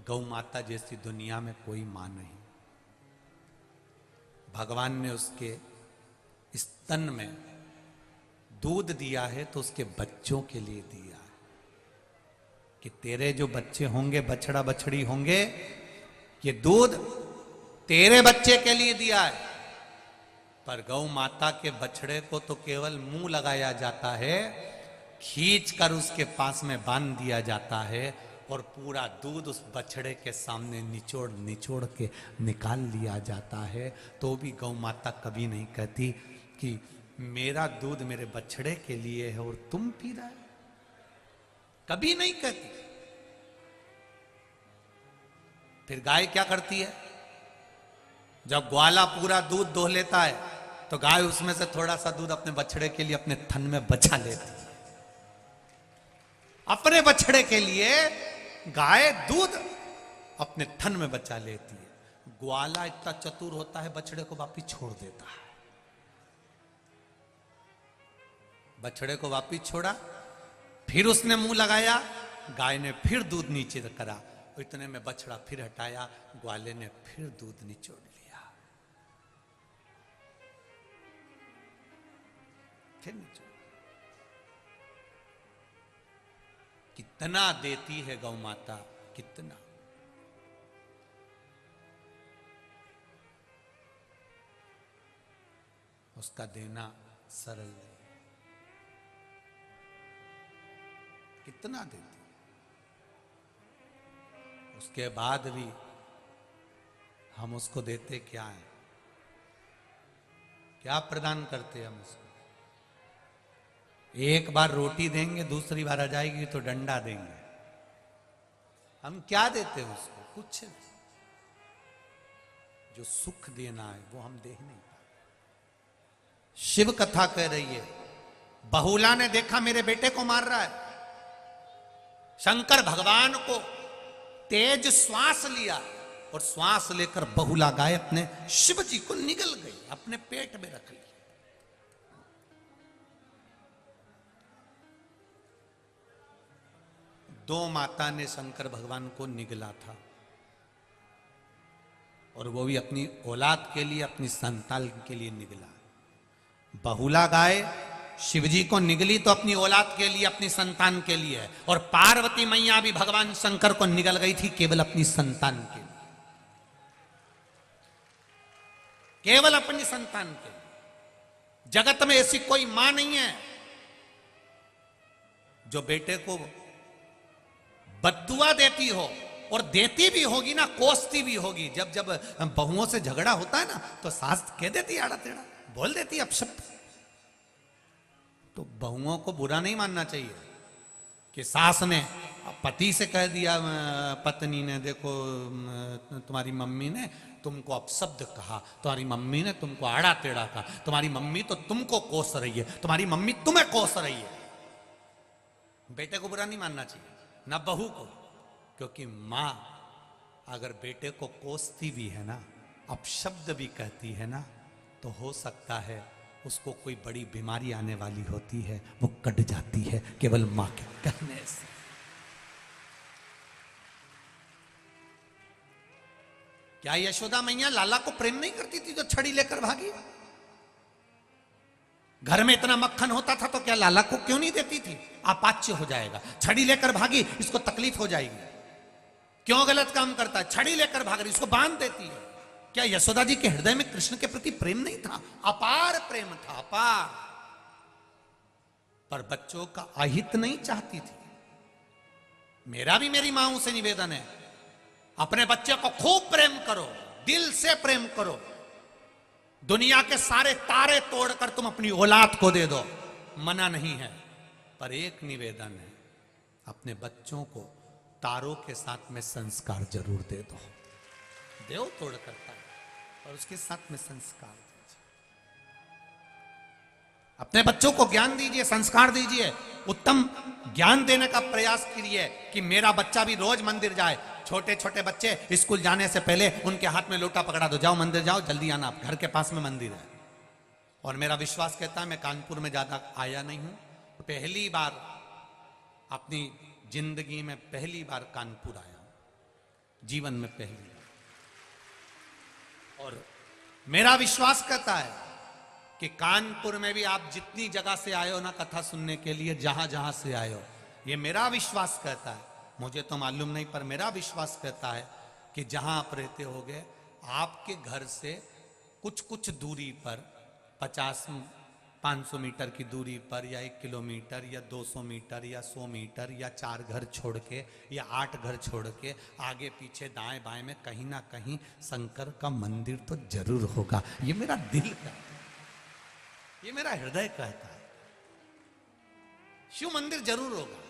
[SPEAKER 1] गौ माता जैसी दुनिया में कोई मां नहीं। भगवान ने उसके स्तन में दूध दिया है तो उसके बच्चों के लिए दिया है कि तेरे जो बच्चे होंगे, बछड़ा बछड़ी होंगे, ये दूध तेरे बच्चे के लिए दिया है। पर गौ माता के बछड़े को तो केवल मुंह लगाया जाता है, खींच कर उसके पास में बांध दिया जाता है और पूरा दूध उस बछड़े के सामने निचोड़ निचोड़ के निकाल लिया जाता है। तो भी गौ माता कभी नहीं कहती कि मेरा दूध मेरे बछड़े के लिए है और तुम पी रहे हो, कभी नहीं कहती। फिर गाय क्या करती है? जब ग्वाला पूरा दूध दोह लेता है तो गाय उसमें से थोड़ा सा दूध अपने बछड़े के लिए अपने थन में बचा लेती है। अपने बछड़े के लिए गाय दूध अपने थन में बचा लेती है। ग्वाला इतना चतुर होता है, बछड़े को वापिस छोड़ देता है। बछड़े को वापिस छोड़ा, फिर उसने मुंह लगाया, गाय ने फिर दूध नीचे करा, इतने में बछड़ा फिर हटाया, ग्वाले ने फिर दूध निचोड़ लिया, फिर निचोड़। कितना देती है गौ माता, कितना। उसका देना सरल नहीं, कितना देती। उसके बाद भी हम उसको देते क्या है? क्या प्रदान करते हम उसको? एक बार रोटी देंगे, दूसरी बार आ जाएगी तो डंडा देंगे। हम क्या देते हैं उसको? कुछ नहीं। जो सुख देना है वो हम दे नहीं पाते। शिव कथा कह रही है, बहुला ने देखा मेरे बेटे को मार रहा है, शंकर भगवान को तेज श्वास लिया और श्वास लेकर बहुला गाय अपने शिव जी को निगल गई, अपने पेट में रख ली। दो माता ने शंकर भगवान को निगला था, और वो भी अपनी औलाद के लिए, अपनी संतान के लिए निगला। बहुला गाय शिवजी को निगली तो अपनी औलाद के लिए, अपनी संतान के लिए है, और पार्वती मैया भी भगवान शंकर को निगल गई थी केवल अपनी संतान के लिए, केवल अपनी संतान के लिए। जगत में ऐसी कोई मां नहीं है जो बेटे को बद्दुआ देती हो, और देती भी होगी ना, कोसती भी होगी। जब जब बहुओं से झगड़ा होता है ना, तो सास कह देती आड़ा टेढ़ा, बोल देती अपशब्द। तो बहुओं को बुरा नहीं मानना चाहिए कि सास ने पति से कह दिया, पत्नी ने, देखो तुम्हारी मम्मी ने तुमको अपशब्द कहा, तुम्हारी मम्मी ने तुमको आड़ा टेढ़ा कहा, तुम्हारी मम्मी तो तुमको कोस रही है, तुम्हारी मम्मी तुम्हें कोस रही है। बेटे को बुरा नहीं मानना चाहिए, ना बहू को, क्योंकि मां अगर बेटे को कोसती भी है ना, अपशब्द भी कहती है ना, तो हो सकता है उसको कोई बड़ी बीमारी आने वाली होती है, वो कट जाती है केवल मां के कहने से। क्या यशोदा मैया लाला को प्रेम नहीं करती थी जो छड़ी लेकर भागी? घर में इतना मक्खन होता था तो क्या लाला को क्यों नहीं देती थी? अपाच्य हो जाएगा, छड़ी लेकर भागी, इसको तकलीफ हो जाएगी। क्यों गलत काम करता है? छड़ी लेकर भाग रही, इसको बांध देती है। क्या यशोदा जी के हृदय में कृष्ण के प्रति प्रेम नहीं था? अपार प्रेम था, अपार। पर बच्चों का अहित नहीं चाहती थी। मेरा भी मेरी मां से निवेदन है, अपने बच्चे को खूब प्रेम करो, दिल से प्रेम करो। दुनिया के सारे तारे तोड़कर तुम अपनी औलाद को दे दो, मना नहीं है। पर एक निवेदन है, अपने बच्चों को तारों के साथ में संस्कार जरूर दे दो। देव तोड़ करता है, और उसके साथ में संस्कार दीजिए। अपने बच्चों को ज्ञान दीजिए, संस्कार दीजिए। उत्तम ज्ञान देने का प्रयास कीजिए कि मेरा बच्चा भी रोज मंदिर जाए। छोटे छोटे बच्चे स्कूल जाने से पहले उनके हाथ में लोटा पकड़ा दो, जाओ मंदिर जाओ, जल्दी आना, घर के पास में मंदिर है। और मेरा विश्वास कहता है, मैं कानपुर में ज्यादा आया नहीं हूं, पहली बार अपनी जिंदगी में पहली बार कानपुर आया हूं, जीवन में पहली बार। और मेरा विश्वास कहता है कि कानपुर में भी आप जितनी जगह से आए हो ना कथा सुनने के लिए, जहां जहां से आए हो, ये मेरा विश्वास कहता है, मुझे तो मालूम नहीं, पर मेरा विश्वास कहता है कि जहां आप रहते होगे, आपके घर से कुछ कुछ दूरी पर, 50-500 मीटर की दूरी पर, या 1 किलोमीटर, या 200 मीटर, या 100 मीटर, या 4 घर छोड़ के, या 8 घर छोड़ के, आगे पीछे दाएं बाएं में कहीं ना कहीं शंकर का मंदिर तो जरूर होगा। ये मेरा दिल कहता है, ये मेरा हृदय कहता है, शिव मंदिर जरूर होगा।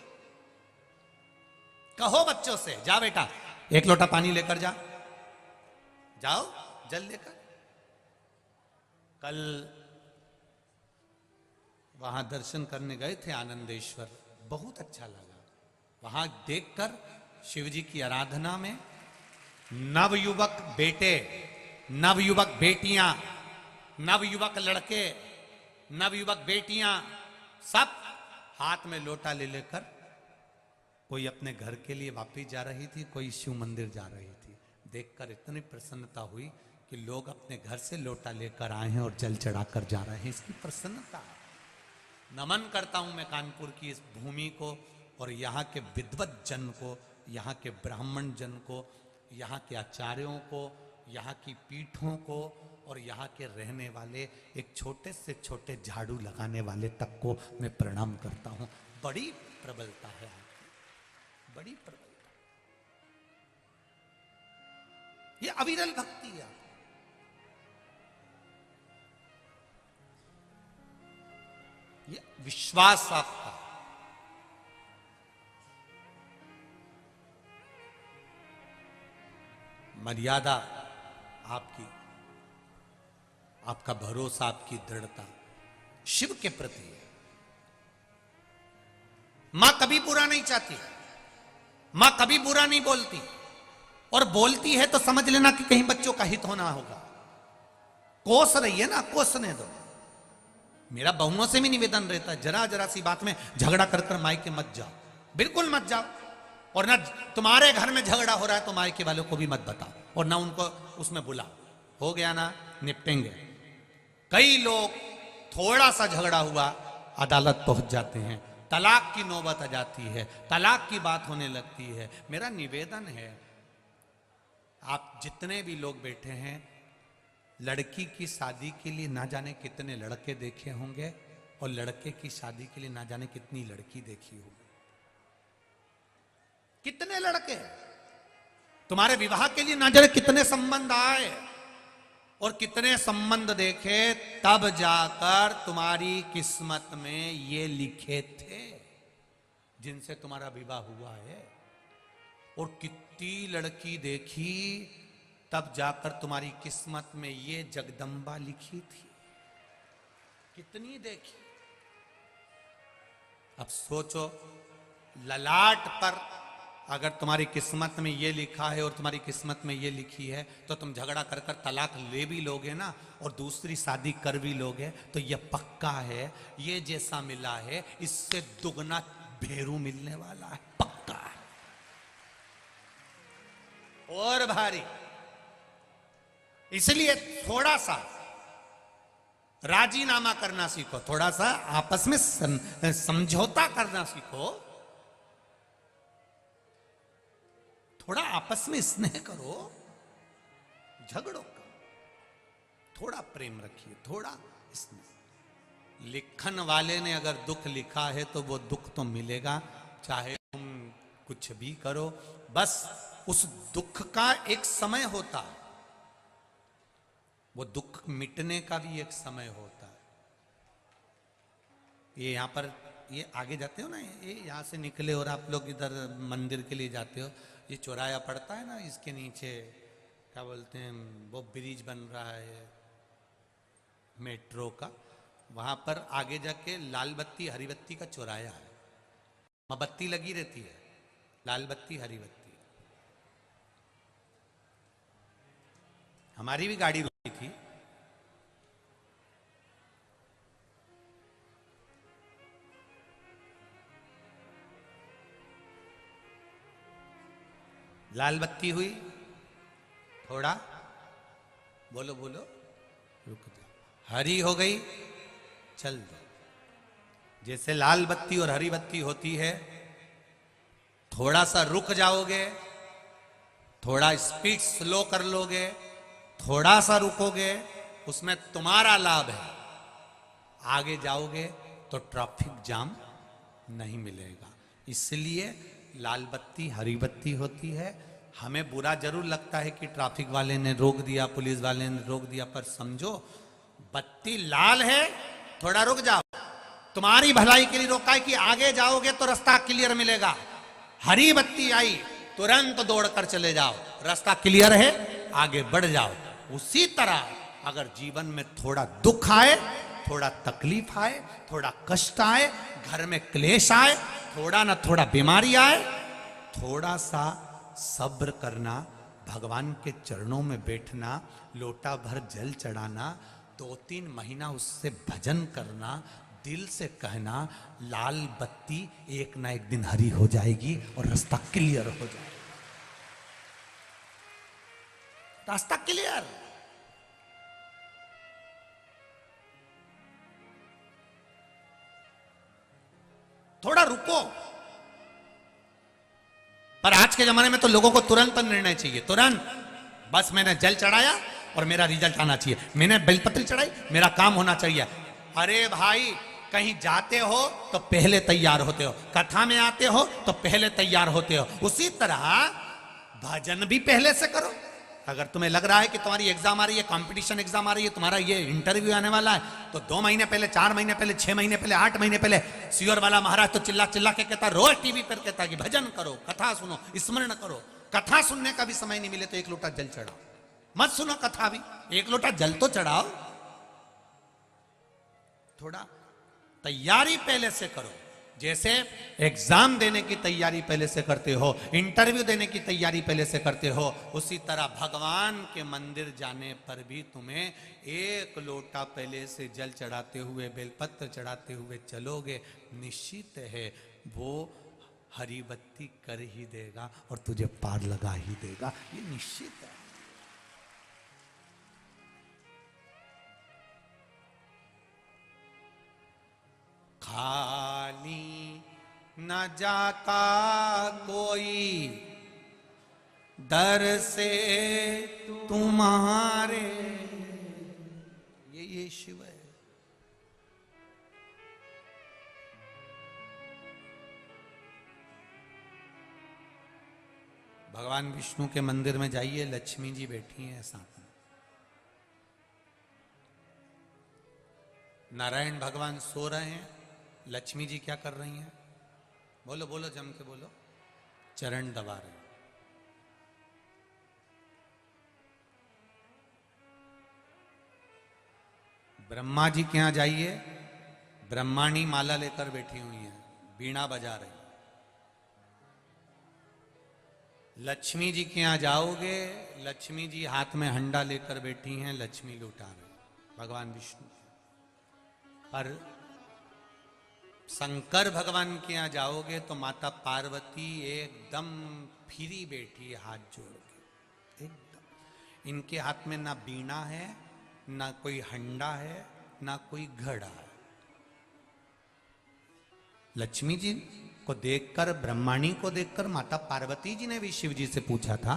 [SPEAKER 1] कहो बच्चों से, जा बेटा 1 लोटा पानी लेकर जा, जाओ जल लेकर। कल वहां दर्शन करने गए थे आनंदेश्वर, बहुत अच्छा लगा। वहां देखकर शिव जी की आराधना में नवयुवक बेटे, नवयुवक बेटियां, नवयुवक लड़के, नवयुवक बेटियां, सब हाथ में लोटा ले लेकर, कोई अपने घर के लिए वापिस जा रही थी, कोई शिव मंदिर जा रही थी। देखकर इतनी प्रसन्नता हुई कि लोग अपने घर से लोटा लेकर आए हैं और जल चढ़ाकर जा रहे हैं, इसकी प्रसन्नता है। नमन करता हूं मैं कानपुर की इस भूमि को, और यहाँ के विद्वत जन को, यहाँ के ब्राह्मण जन को, यहाँ के आचार्यों को, यहाँ की पीठों को, और यहाँ के रहने वाले एक छोटे से छोटे झाड़ू लगाने वाले तक को मैं प्रणाम करता हूं। बड़ी प्रबलता है आपकी, बड़ी प्रबलता, ये अविरल भक्ति है। ये विश्वास आपका, मर्यादा आपकी, आपका भरोसा, आपकी दृढ़ता शिव के प्रति है। मां कभी बुरा नहीं चाहती, मां कभी बुरा नहीं बोलती, और बोलती है तो समझ लेना कि कहीं बच्चों का हित होना होगा। कोस रही है ना, कोसने दो। मेरा बहुओं से भी निवेदन रहता है, जरा जरा सी बात में झगड़ा कर कर मायके मत जाओ, बिल्कुल मत जाओ। और ना तुम्हारे घर में झगड़ा हो रहा है तो मायके वालों को भी मत बताओ, और ना उनको उसमें बुलाओ। हो गया ना, निपटेंगे। कई लोग थोड़ा सा झगड़ा हुआ अदालत पहुंच जाते हैं, तलाक की नौबत आ जाती है, तलाक की बात होने लगती है। मेरा निवेदन है, आप जितने भी लोग बैठे हैं, लड़की की शादी के लिए ना जाने कितने लड़के देखे होंगे, और लड़के की शादी के लिए ना जाने कितनी लड़की देखी होगी। कितने लड़के तुम्हारे विवाह के लिए ना जाने कितने संबंध आए, और कितने संबंध देखे, तब जाकर तुम्हारी किस्मत में ये लिखे थे जिनसे तुम्हारा विवाह हुआ है। और कितनी लड़की देखी, तब जाकर तुम्हारी किस्मत में ये जगदम्बा लिखी थी। कितनी देखी। अब सोचो, ललाट पर अगर तुम्हारी किस्मत में ये लिखा है और तुम्हारी किस्मत में ये लिखी है, तो तुम झगड़ा कर कर तलाक ले भी लोगे ना, और दूसरी शादी कर भी लोगे, तो ये पक्का है, ये जैसा मिला है इससे दुगना भेरू मिलने वाला है, पक्का है। और भारी। इसलिए थोड़ा सा राजीनामा करना सीखो, थोड़ा सा आपस में समझौता करना सीखो, थोड़ा आपस में स्नेह करो, झगड़ो करो, थोड़ा प्रेम रखिए, थोड़ा स्नेह। लिखन वाले ने अगर दुख लिखा है तो वो दुख तो मिलेगा, चाहे तुम कुछ भी करो। बस उस दुख का एक समय होता है, वो दुख मिटने का भी एक समय होता है। ये यहां पर, ये आगे जाते हो ना, ये यहां से निकले और आप लोग इधर मंदिर के लिए जाते हो, ये चौराया पड़ता है ना, इसके नीचे क्या बोलते हैं, वो ब्रिज बन रहा है मेट्रो का, वहां पर आगे जाके लाल बत्ती हरी बत्ती का चौराया है, बत्ती लगी रहती है, लाल बत्ती हरी बत्ती। हमारी भी गाड़ी रुकी थी, लाल बत्ती हुई, थोड़ा बोलो बोलो, रुक जाओ, हरी हो गई, चल दो। जैसे लाल बत्ती और हरी बत्ती होती है, थोड़ा सा रुक जाओगे, थोड़ा स्पीड स्लो कर लोगे, थोड़ा सा रुकोगे, उसमें तुम्हारा लाभ है। आगे जाओगे तो ट्रैफिक जाम नहीं मिलेगा। इसलिए लाल बत्ती हरी बत्ती होती है। हमें बुरा जरूर लगता है कि ट्रैफिक वाले ने रोक दिया, पुलिस वाले ने रोक दिया, पर समझो बत्ती लाल है, थोड़ा रुक जाओ, तुम्हारी भलाई के लिए रोका है कि आगे जाओगे तो रास्ता क्लियर मिलेगा। हरी बत्ती आई, तुरंत दौड़कर चले जाओ, रास्ता क्लियर है, आगे बढ़ जाओ। उसी तरह अगर जीवन में थोड़ा दुख आए, थोड़ा तकलीफ आए, थोड़ा कष्ट आए, घर में क्लेश आए, थोड़ा ना थोड़ा बीमारी आए, थोड़ा सा सब्र करना, भगवान के चरणों में बैठना, लोटा भर जल चढ़ाना, 2-3 महीना उससे भजन करना, दिल से कहना, लाल बत्ती एक ना एक दिन हरी हो जाएगी और रास्ता क्लियर हो जाएगा। रास्ता क्लियर। थोड़ा रुको। पर आज के जमाने में तो लोगों को तुरंत निर्णय चाहिए, तुरंत। बस मैंने जल चढ़ाया और मेरा रिजल्ट आना चाहिए, मैंने बेलपत्री चढ़ाई, मेरा काम होना चाहिए। अरे भाई, कहीं जाते हो तो पहले तैयार होते हो, कथा में आते हो तो पहले तैयार होते हो। उसी तरह भजन भी पहले से करो। अगर तुम्हें लग रहा है कि तुम्हारी एग्जाम आ रही है, कंपटीशन एग्जाम आ रही है, तुम्हारा ये इंटरव्यू आने वाला है, तो 2 महीने पहले, 4 महीने पहले, 6 महीने पहले, 8 महीने पहले सियोर वाला महाराज तो चिल्ला चिल्ला के कहता, रोज टीवी पर कहता कि भजन करो, कथा सुनो, स्मरण करो। कथा सुनने का भी समय नहीं मिले तो 1 लोटा जल चढ़ाओ। मत सुनो कथा भी, 1 लोटा जल तो चढ़ाओ। थोड़ा तैयारी पहले से करो। जैसे एग्जाम देने की तैयारी पहले से करते हो, इंटरव्यू देने की तैयारी पहले से करते हो, उसी तरह भगवान के मंदिर जाने पर भी तुम्हें एक लोटा पहले से जल चढ़ाते हुए, बेलपत्र चढ़ाते हुए चलोगे, निश्चित है वो हरी बत्ती कर ही देगा और तुझे पार लगा ही देगा, ये निश्चित है। खाली न जाता कोई दर से तुम्हारे, ये शिव है। भगवान विष्णु के मंदिर में जाइए, लक्ष्मी जी बैठी हैं साथ में, नारायण भगवान सो रहे हैं, लक्ष्मी जी क्या कर रही हैं? बोलो बोलो, जम के बोलो। चरण दबा रहे हैं। ब्रह्मा जी के यहां जाइए, ब्रह्माणी माला लेकर बैठी हुई हैं, बीणा बजा रही। लक्ष्मी जी के यहां जाओगे, लक्ष्मी जी हाथ में हंडा लेकर बैठी हैं, लक्ष्मी लुटा रहे भगवान विष्णु। पर शंकर भगवान के यहां जाओगे तो माता पार्वती एकदम फिरी बैठी है, हाथ जोड़ के एकदम। इनके हाथ में ना बीणा है, ना कोई हंडा है, ना कोई घड़ा है। लक्ष्मी जी को देखकर, ब्रह्माणी को देखकर माता पार्वती जी ने भी शिव जी से पूछा था,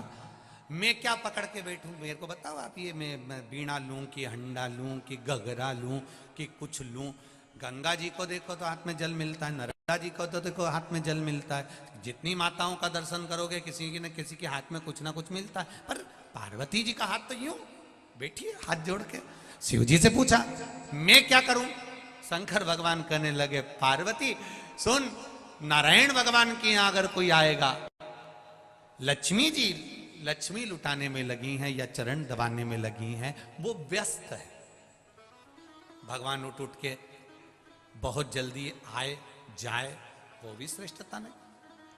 [SPEAKER 1] मैं क्या पकड़ के बैठूं, मेरे को बताओ आप, ये मैं बीणा लूं कि हंडा लूं कि घघरा लूं कि कुछ लूं? गंगा जी को देखो तो हाथ में जल मिलता है, नर्मदा जी को तो देखो हाथ में जल मिलता है, जितनी माताओं का दर्शन करोगे किसी की न किसी के हाथ में कुछ ना कुछ मिलता है, पर पार्वती जी का हाथ तो यूं बैठी है हाथ जोड़ के। शिव जी से पूछा मैं क्या करूं? शंकर भगवान कहने लगे, पार्वती सुन, नारायण भगवान के यहां अगर कोई आएगा, लक्ष्मी जी लक्ष्मी लुटाने में लगी हैं या चरण दबाने में लगी हैं, वो व्यस्त है। भगवान उठ उठ के बहुत जल्दी आए जाए, वो भी श्रेष्ठता नहीं।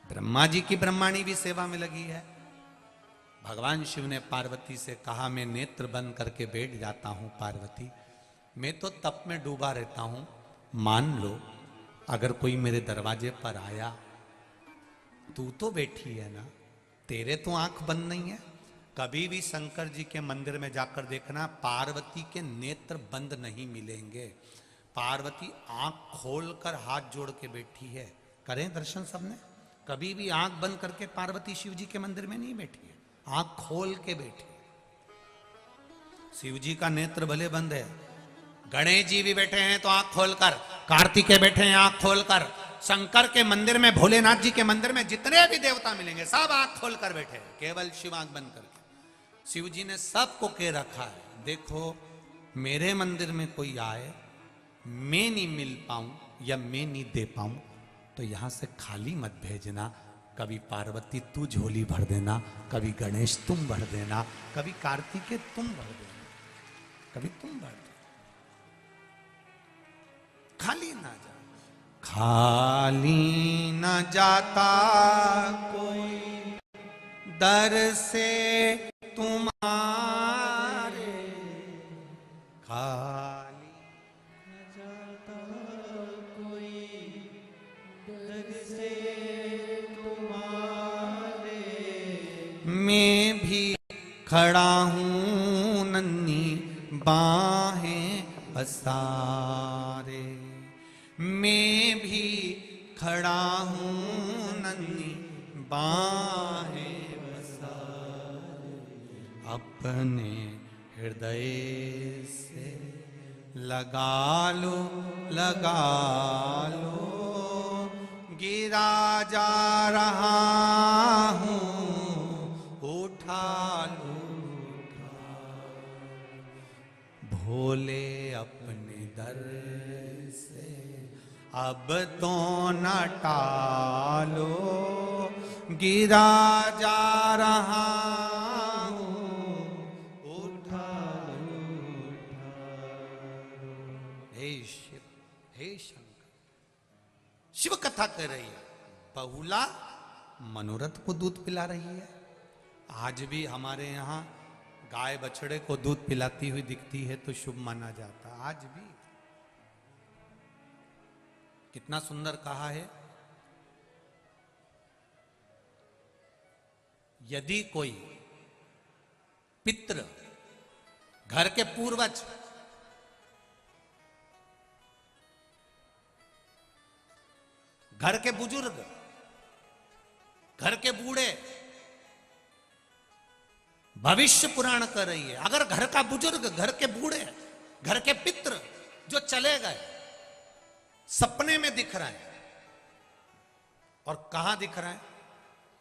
[SPEAKER 1] ब्रह्मा जी की ब्रह्माणी भी सेवा में लगी है। भगवान शिव ने पार्वती से कहा, मैं नेत्र बंद करके बैठ जाता हूं पार्वती, मैं तो तप में डूबा रहता हूं, मान लो अगर कोई मेरे दरवाजे पर आया, तू तो बैठी है ना, तेरे तो आंख बंद नहीं है। कभी भी शंकर जी के मंदिर में जाकर देखना, पार्वती के नेत्र बंद नहीं मिलेंगे। पार्वती आंख खोलकर हाथ जोड़ के बैठी है। करें दर्शन सबने? कभी भी आंख बंद करके पार्वती शिव जी के मंदिर में नहीं बैठी है, आंख खोल के बैठी है। शिव जी का नेत्र भले बंद है, गणेश जी भी बैठे हैं तो आंख खोलकर, कार्तिकेय बैठे हैं आंख खोलकर, शंकर के मंदिर में, भोलेनाथ जी के मंदिर में जितने भी देवता मिलेंगे सब आंख खोलकर बैठे हैं, केवल शिव आंख बंद करके। शिव जी ने सबको कह रखा है, देखो मेरे मंदिर में कोई आए, मैं नहीं मिल पाऊं या मैं नहीं दे पाऊं तो यहां से खाली मत भेजना। कभी पार्वती तू झोली भर देना, कभी गणेश तुम भर देना, कभी कार्तिकेय तुम भर देना, कभी तुम भर देना, खाली ना जा। खाली न जाता कोई दर से तुम्हारे, खाली न जाता कोई दर से तुम्हारे, मैं भी खड़ा हूं नन्ही बाहें पसारे, मैं भी खड़ा हूं नन्ही बाहें पसारे, अपने हृदय से लगा लो लगा लो, गिरा जा रहा हूं उठा लो उठा, भोले अपने दर से अब तो न टालो, गिरा जा रहा हूं उठा लो उठा लो। हे शिव, हे शंकर, शिव का कथा कर रही है, बहुला मनोरथ को दूध पिला रही है। आज भी हमारे यहाँ गाय बछड़े को दूध पिलाती हुई दिखती है तो शुभ माना जाता। आज भी कितना सुंदर कहा है, यदि कोई पितृ, घर के पूर्वज, घर के बुजुर्ग, घर के बूढ़े, भविष्य पुराण कर रही है। अगर घर का बुजुर्ग, घर के बूढ़े, घर के पितृ जो चले गए, सपने में दिख रहा है, और कहां दिख रहा है?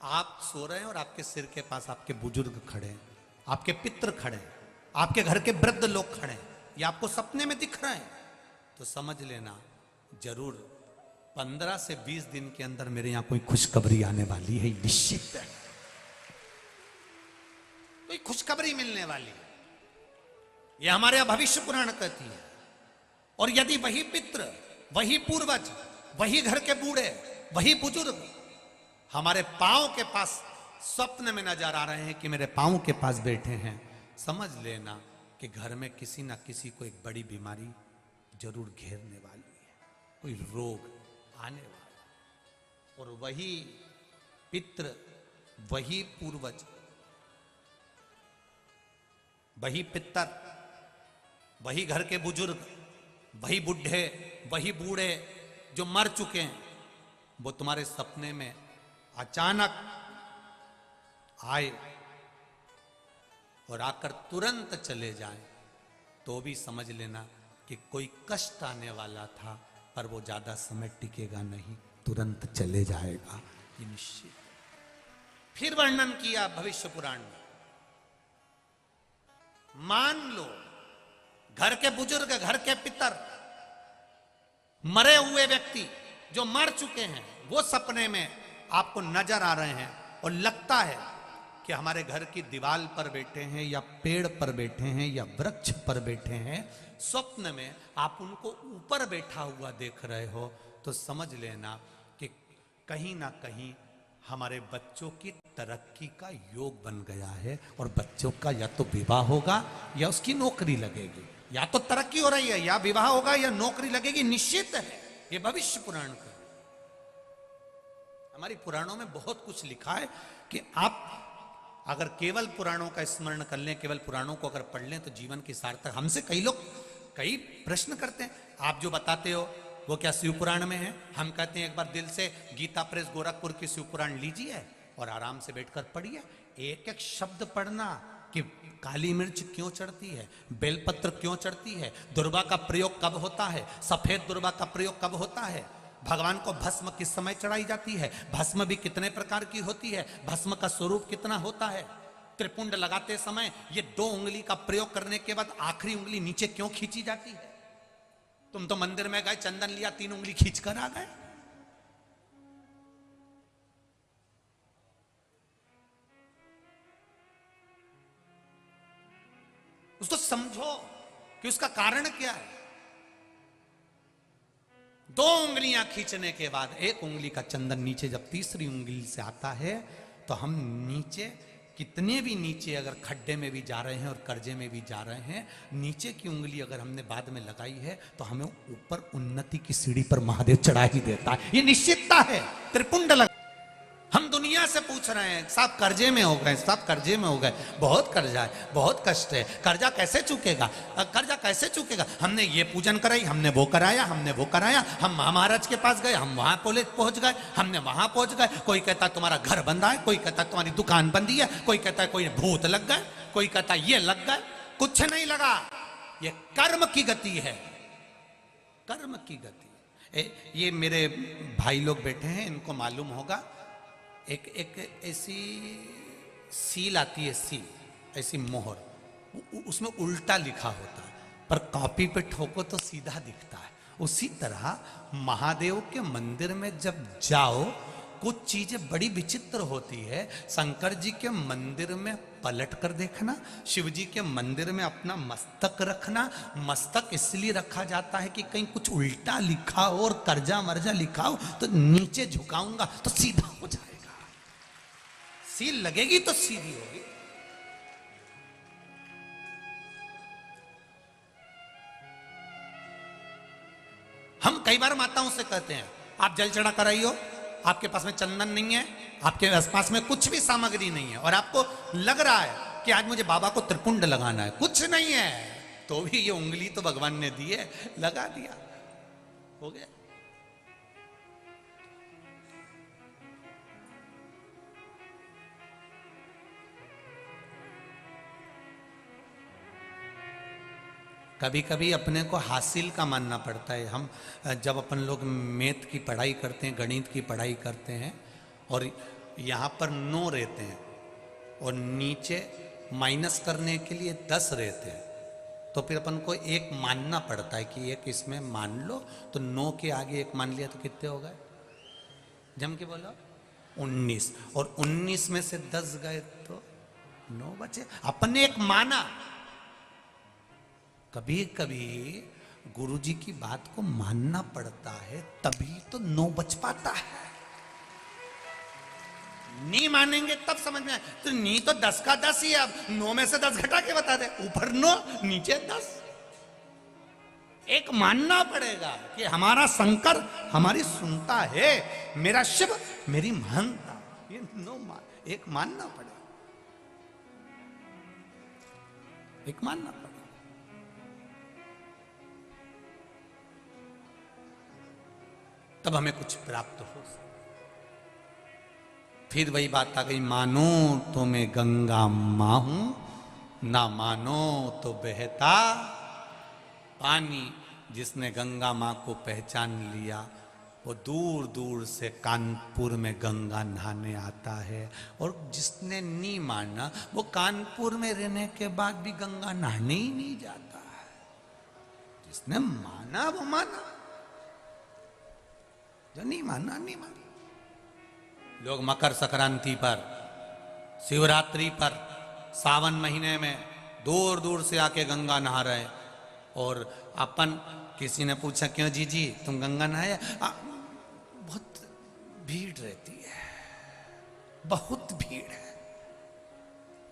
[SPEAKER 1] आप सो रहे हैं और आपके सिर के पास आपके बुजुर्ग खड़े हैं, आपके पितृ खड़े हैं, आपके घर के वृद्ध लोग खड़े हैं, ये आपको सपने में दिख रहे हैं, तो समझ लेना जरूर 15 से 20 दिन के अंदर मेरे यहां कोई खुशखबरी आने वाली है, निश्चित है, कोई खुशखबरी मिलने वाली है। यह हमारे यहां भविष्य पुराण कहती है। और यदि वही पितृ, वही पूर्वज, वही घर के बूढ़े, वही बुजुर्ग हमारे पांव के पास स्वप्न में नजर आ रहे हैं कि मेरे पांव के पास बैठे हैं, समझ लेना कि घर में किसी ना किसी को एक बड़ी बीमारी जरूर घेरने वाली है, कोई रोग आने वाला। और वही पितृ, वही पूर्वज, वही पितर, वही घर के बुजुर्ग, वही बुढ़े, वही बूढ़े जो मर चुके हैं, वो तुम्हारे सपने में अचानक आए और आकर तुरंत चले जाएं, तो भी समझ लेना कि कोई कष्ट आने वाला था, पर वो ज्यादा समय टिकेगा नहीं, तुरंत चले जाएगा, ये निश्चित। फिर वर्णन किया भविष्य पुराण में, मान लो घर के बुजुर्ग, घर के पितर, मरे हुए व्यक्ति जो मर चुके हैं, वो सपने में आपको नजर आ रहे हैं और लगता है कि हमारे घर की दीवार पर बैठे हैं या पेड़ पर बैठे हैं या वृक्ष पर बैठे हैं, स्वप्न में आप उनको ऊपर बैठा हुआ देख रहे हो, तो समझ लेना कि कहीं ना कहीं हमारे बच्चों की तरक्की का योग बन गया है, और बच्चों का या तो विवाह होगा या उसकी नौकरी लगेगी, या तो तरक्की हो रही है, या विवाह होगा या नौकरी लगेगी, निश्चित है। ये भविष्य पुराण का, हमारी पुराणों में बहुत कुछ लिखा है कि आप अगर केवल पुराणों का स्मरण कर लें, केवल पुराणों को अगर पढ़ लें, तो जीवन की सार्थक। हमसे कई लोग कई प्रश्न करते हैं, आप जो बताते हो वो क्या शिव पुराण में है? हम कहते हैं एक बार दिल से गीता प्रेस गोरखपुर की शिव पुराण लीजिए और आराम से बैठकर पढ़िए, एक एक शब्द पढ़ना कि काली मिर्च क्यों चढ़ती है, बेलपत्र क्यों चढ़ती है, दुर्वा का प्रयोग कब होता है, सफेद दुर्वा का प्रयोग कब होता है, भगवान को भस्म किस समय चढ़ाई जाती है, भस्म भी कितने प्रकार की होती है, भस्म का स्वरूप कितना होता है, त्रिपुंड लगाते समय ये 2 उंगली का प्रयोग करने के बाद आखिरी उंगली नीचे क्यों खींची जाती है? तुम तो मंदिर में गए, चंदन लिया, 3 उंगली खींच कर आ गए। उसको समझो कि उसका कारण क्या है। 2 उंगलियां खींचने के बाद 1 उंगली का चंदन नीचे जब तीसरी उंगली से आता है, तो हम नीचे कितने भी नीचे अगर खड्डे में भी जा रहे हैं और कर्जे में भी जा रहे हैं, नीचे की उंगली अगर हमने बाद में लगाई है, तो हमें ऊपर उन्नति की सीढ़ी पर महादेव चढ़ा ही देता है, ये निश्चितता है। त्रिपुंड लगा, हम दुनिया से पूछ रहे हैं, साहब कर्जे में हो गए, साहब कर्जे में हो गए, बहुत कर्जा है, बहुत कष्ट है, कर्जा कैसे चुकेगा, कर्जा कैसे चुकेगा, हमने ये पूजन कराई, हमने वो कराया, हमने वो कराया, हम महाराज के पास गए, हम वहां पहुंच गए, हमने वहां पहुंच गए, कोई कहता है तुम्हारा घर बंधा है, कोई कहता है तुम्हारी दुकान बंदी है, कोई कहता है कोई भूत लग गए, कोई कहता है ये लग गए, कुछ नहीं लगा, ये कर्म की गति है, कर्म की गति। ये मेरे भाई लोग बैठे हैं, इनको मालूम होगा, एक ऐसी सील आती है, सील ऐसी मोहर, उसमें उल्टा लिखा होता है, पर कॉपी पे ठोको तो सीधा दिखता है। उसी तरह महादेव के मंदिर में जब जाओ कुछ चीजें बड़ी विचित्र होती है। शंकर जी के मंदिर में पलट कर देखना, शिव जी के मंदिर में अपना मस्तक रखना। मस्तक इसलिए रखा जाता है कि कहीं कुछ उल्टा लिखा हो और कर्जा मर्जा लिखा हो तो नीचे झुकाऊंगा तो सीधा हो जाएगा, सील लगेगी तो सीधी होगी। हम कई बार माताओं से कहते हैं आप जल चढ़ा कर आई हो, आपके पास में चंदन नहीं है, आपके आसपास में कुछ भी सामग्री नहीं है और आपको लग रहा है कि आज मुझे बाबा को त्रिपुंड लगाना है, कुछ नहीं है, तो भी ये उंगली तो भगवान ने दी है, लगा दिया, हो गया। कभी कभी अपने को हासिल का मानना पड़ता है। हम जब अपन लोग मैथ की पढ़ाई करते हैं, गणित की पढ़ाई करते हैं और यहाँ पर 9 रहते हैं और नीचे माइनस करने के लिए 10 रहते हैं, तो फिर अपन को एक मानना पड़ता है कि एक इसमें मान लो, तो 9 के आगे एक मान लिया तो कितने हो गए, जम के बोलो 19, और 19 में से 10 गए तो 9 बचे। अपन ने एक माना। कभी कभी गुरुजी की बात को मानना पड़ता है, तभी तो 9 बच पाता है। नहीं मानेंगे तब समझ में आए तो नहीं, तो 10 का 10 ही है। अब 9 में से 10 घटा के बता दे, ऊपर 9 नीचे 10। एक मानना पड़ेगा कि हमारा शंकर हमारी सुनता है, मेरा शिव मेरी मानता, ये 9 एक मानना पड़ेगा, एक मानना पड़ेगा। तब हमें कुछ प्राप्त हो। फिर वही बात आ गई, मानो तो मैं गंगा मां हूं, ना मानो तो बहता पानी। जिसने गंगा मां को पहचान लिया वो दूर दूर से कानपुर में गंगा नहाने आता है, और जिसने नहीं माना वो कानपुर में रहने के बाद भी गंगा नहाने ही नहीं जाता है। जिसने माना वो माना, जो नहीं माना नहीं माना। लोग मकर संक्रांति पर, शिवरात्रि पर, सावन महीने में दूर दूर से आके गंगा नहा रहे, और अपन किसी ने पूछा क्यों जी तुम गंगा नहाए? बहुत भीड़ रहती है, बहुत भीड़ है।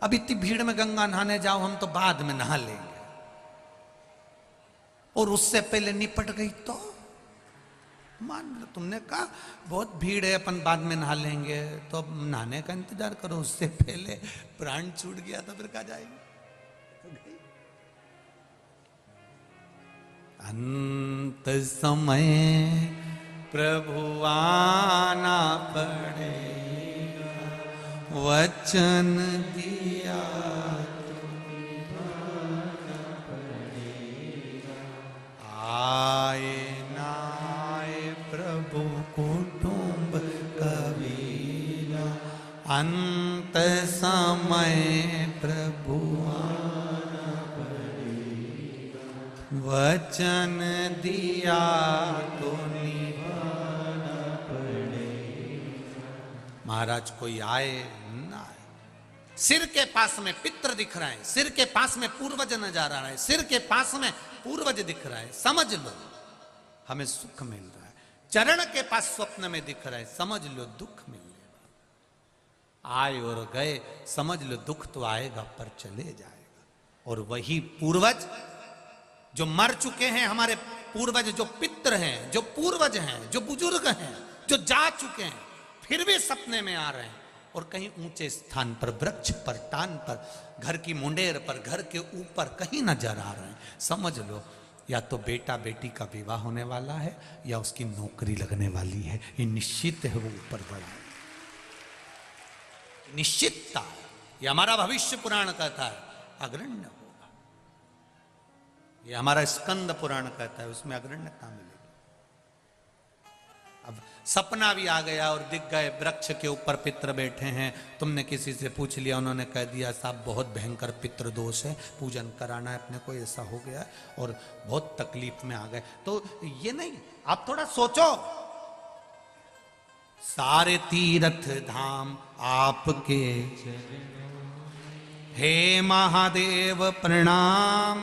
[SPEAKER 1] अब इतनी भीड़ में गंगा नहाने जाओ, हम तो बाद में नहा लेंगे, और उससे पहले निपट गई तो मान लो तुमने कहा बहुत भीड़ है अपन बाद में नहा लेंगे, तो अब नहाने का इंतजार करो, उससे पहले प्राण छूट गया तो फिर कहा जाएगी। अंत समय प्रभु आना पड़ेगा, वचन दिया तो निभाना पड़ेगा। आए प्रभु कुटुंब कबीरा, अंत समय प्रभु आना पड़ेगा, वचन दिया तो निभाना पड़ेगा। महाराज कोई आए ना आए, सिर के पास में पितर दिख रहा है, सिर के पास में पूर्वज नजर आ रहा है, सिर के पास में पूर्वज दिख रहा है, समझ लो हमें सुख मिल रहा है। चरण के पास स्वप्न में दिख रहा है, समझ लो दुख मिलने वाला। आए और गए, समझ लो दुख तो आएगा पर चले जाएगा। और वही पूर्वज जो मर चुके हैं, हमारे पूर्वज जो पितर हैं, जो पूर्वज हैं, जो बुजुर्ग हैं, जो जा चुके हैं, फिर भी सपने में आ रहे हैं, और कहीं ऊंचे स्थान पर, वृक्ष पर, टान पर, घर की मुंडेर पर, घर के ऊपर कहीं नजर आ रहे हैं। समझ लो या तो बेटा बेटी का विवाह होने वाला है या उसकी नौकरी लगने वाली है, ये निश्चित है, वो ऊपर बढ़ा है, निश्चितता। ये हमारा भविष्य पुराण कहता है अग्रण्य होगा, ये हमारा स्कंद पुराण कहता है उसमें अग्रण्यता मिलेगी। अब सपना भी आ गया और दिख गए वृक्ष के ऊपर पितर बैठे हैं, तुमने किसी से पूछ लिया, उन्होंने कह दिया साहब बहुत भयंकर पितृ दोष है, पूजन कराना है अपने को, ऐसा हो गया और बहुत तकलीफ में आ गए। तो ये नहीं, आप थोड़ा सोचो, सारे तीर्थ धाम आपके, हे महादेव प्रणाम।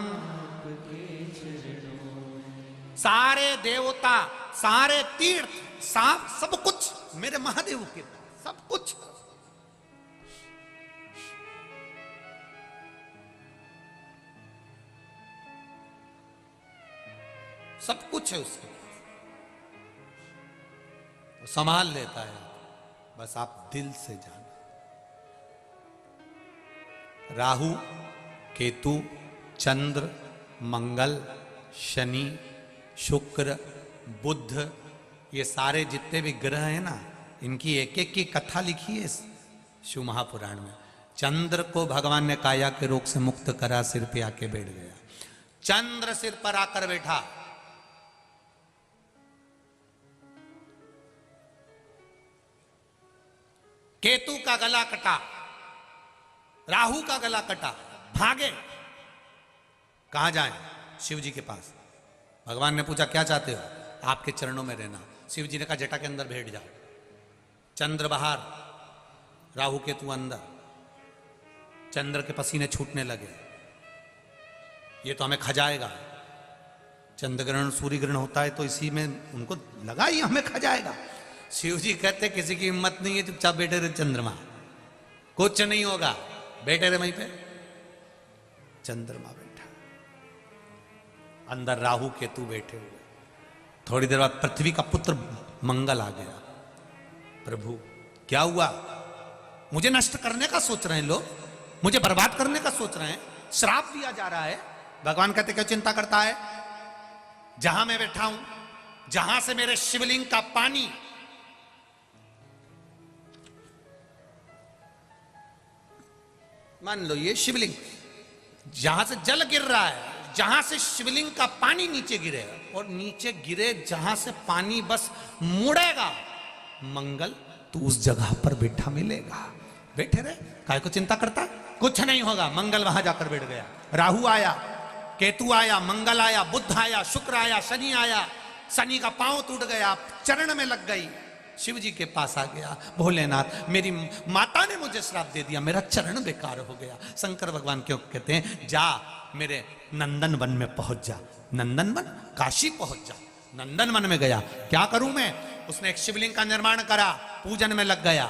[SPEAKER 1] सारे देवता, सारे तीर्थ, सब कुछ मेरे महादेव के पास, सब कुछ। सब कुछ है उसके पास, तो संभाल लेता है। बस आप दिल से जाना। राहु, केतु, चंद्र, मंगल, शनि, शुक्र, बुध, ये सारे जितने भी ग्रह हैं ना, इनकी एक एक की कथा लिखी है इस शिव महापुराण में। चंद्र को भगवान ने काया के रोग से मुक्त करा, सिर पे आके बैठ गया। चंद्र सिर पर आकर बैठा। केतु का गला कटा, राहु का गला कटा, भागे। कहां जाएं? शिव जी के पास। भगवान ने पूछा क्या चाहते हो? आपके चरणों में रहना। शिव जी ने कहा जटा के अंदर बैठ जाओ। चंद्र बाहर, राहु केतु अंदर। चंद्र के पसीने छूटने लगे, ये तो हमें खा जाएगा। चंद्र ग्रहण सूर्य ग्रहण होता है तो इसी में उनको लगा ही हमें खा जाएगा। शिव जी कहते किसी की हिम्मत नहीं है, चुपचाप बैठे रहे चंद्रमा, कुछ नहीं होगा, बैठे रहे वहीं पे। चंद्रमा बैठा, अंदर राहु केतु बैठे हुए। थोड़ी देर बाद पृथ्वी का पुत्र मंगल आ गया। प्रभु क्या हुआ? मुझे नष्ट करने का सोच रहे हैं लोग, मुझे बर्बाद करने का सोच रहे हैं, श्राप दिया जा रहा है। भगवान कहते क्यों चिंता करता है? जहां मैं बैठा हूं, जहां से मेरे शिवलिंग का पानी मान लो ये शिवलिंग, जहां से जल गिर रहा है, जहां से शिवलिंग का पानी नीचे गिरे, और नीचे गिरे जहां से पानी बस मुड़ेगा, मंगल तो उस जगह पर बैठा मिलेगा। बैठे रहे, काय को चिंता करता? कुछ नहीं होगा। मंगल वहां जाकर बैठ गया। राहु आया, केतु आया, मंगल आया, बुध आया, शुक्र आया, शनि आया। शनि का पांव टूट गया, चरण में लग गई। शिव जी के पास आ गया, भोलेनाथ मेरी माता ने मुझे श्राप दे दिया, मेरा चरण बेकार हो गया। शंकर भगवान क्यों कहते हैं जा मेरे नंदन वन में पहुंच जा। नंदन वन, काशी पहुंच जा। नंदन वन में गया, क्या करूं मैं? उसने एक शिवलिंग का निर्माण करा, पूजन में लग गया।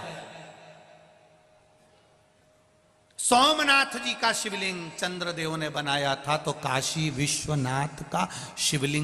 [SPEAKER 1] सोमनाथ जी का शिवलिंग चंद्रदेव ने बनाया था, तो काशी विश्वनाथ का शिवलिंग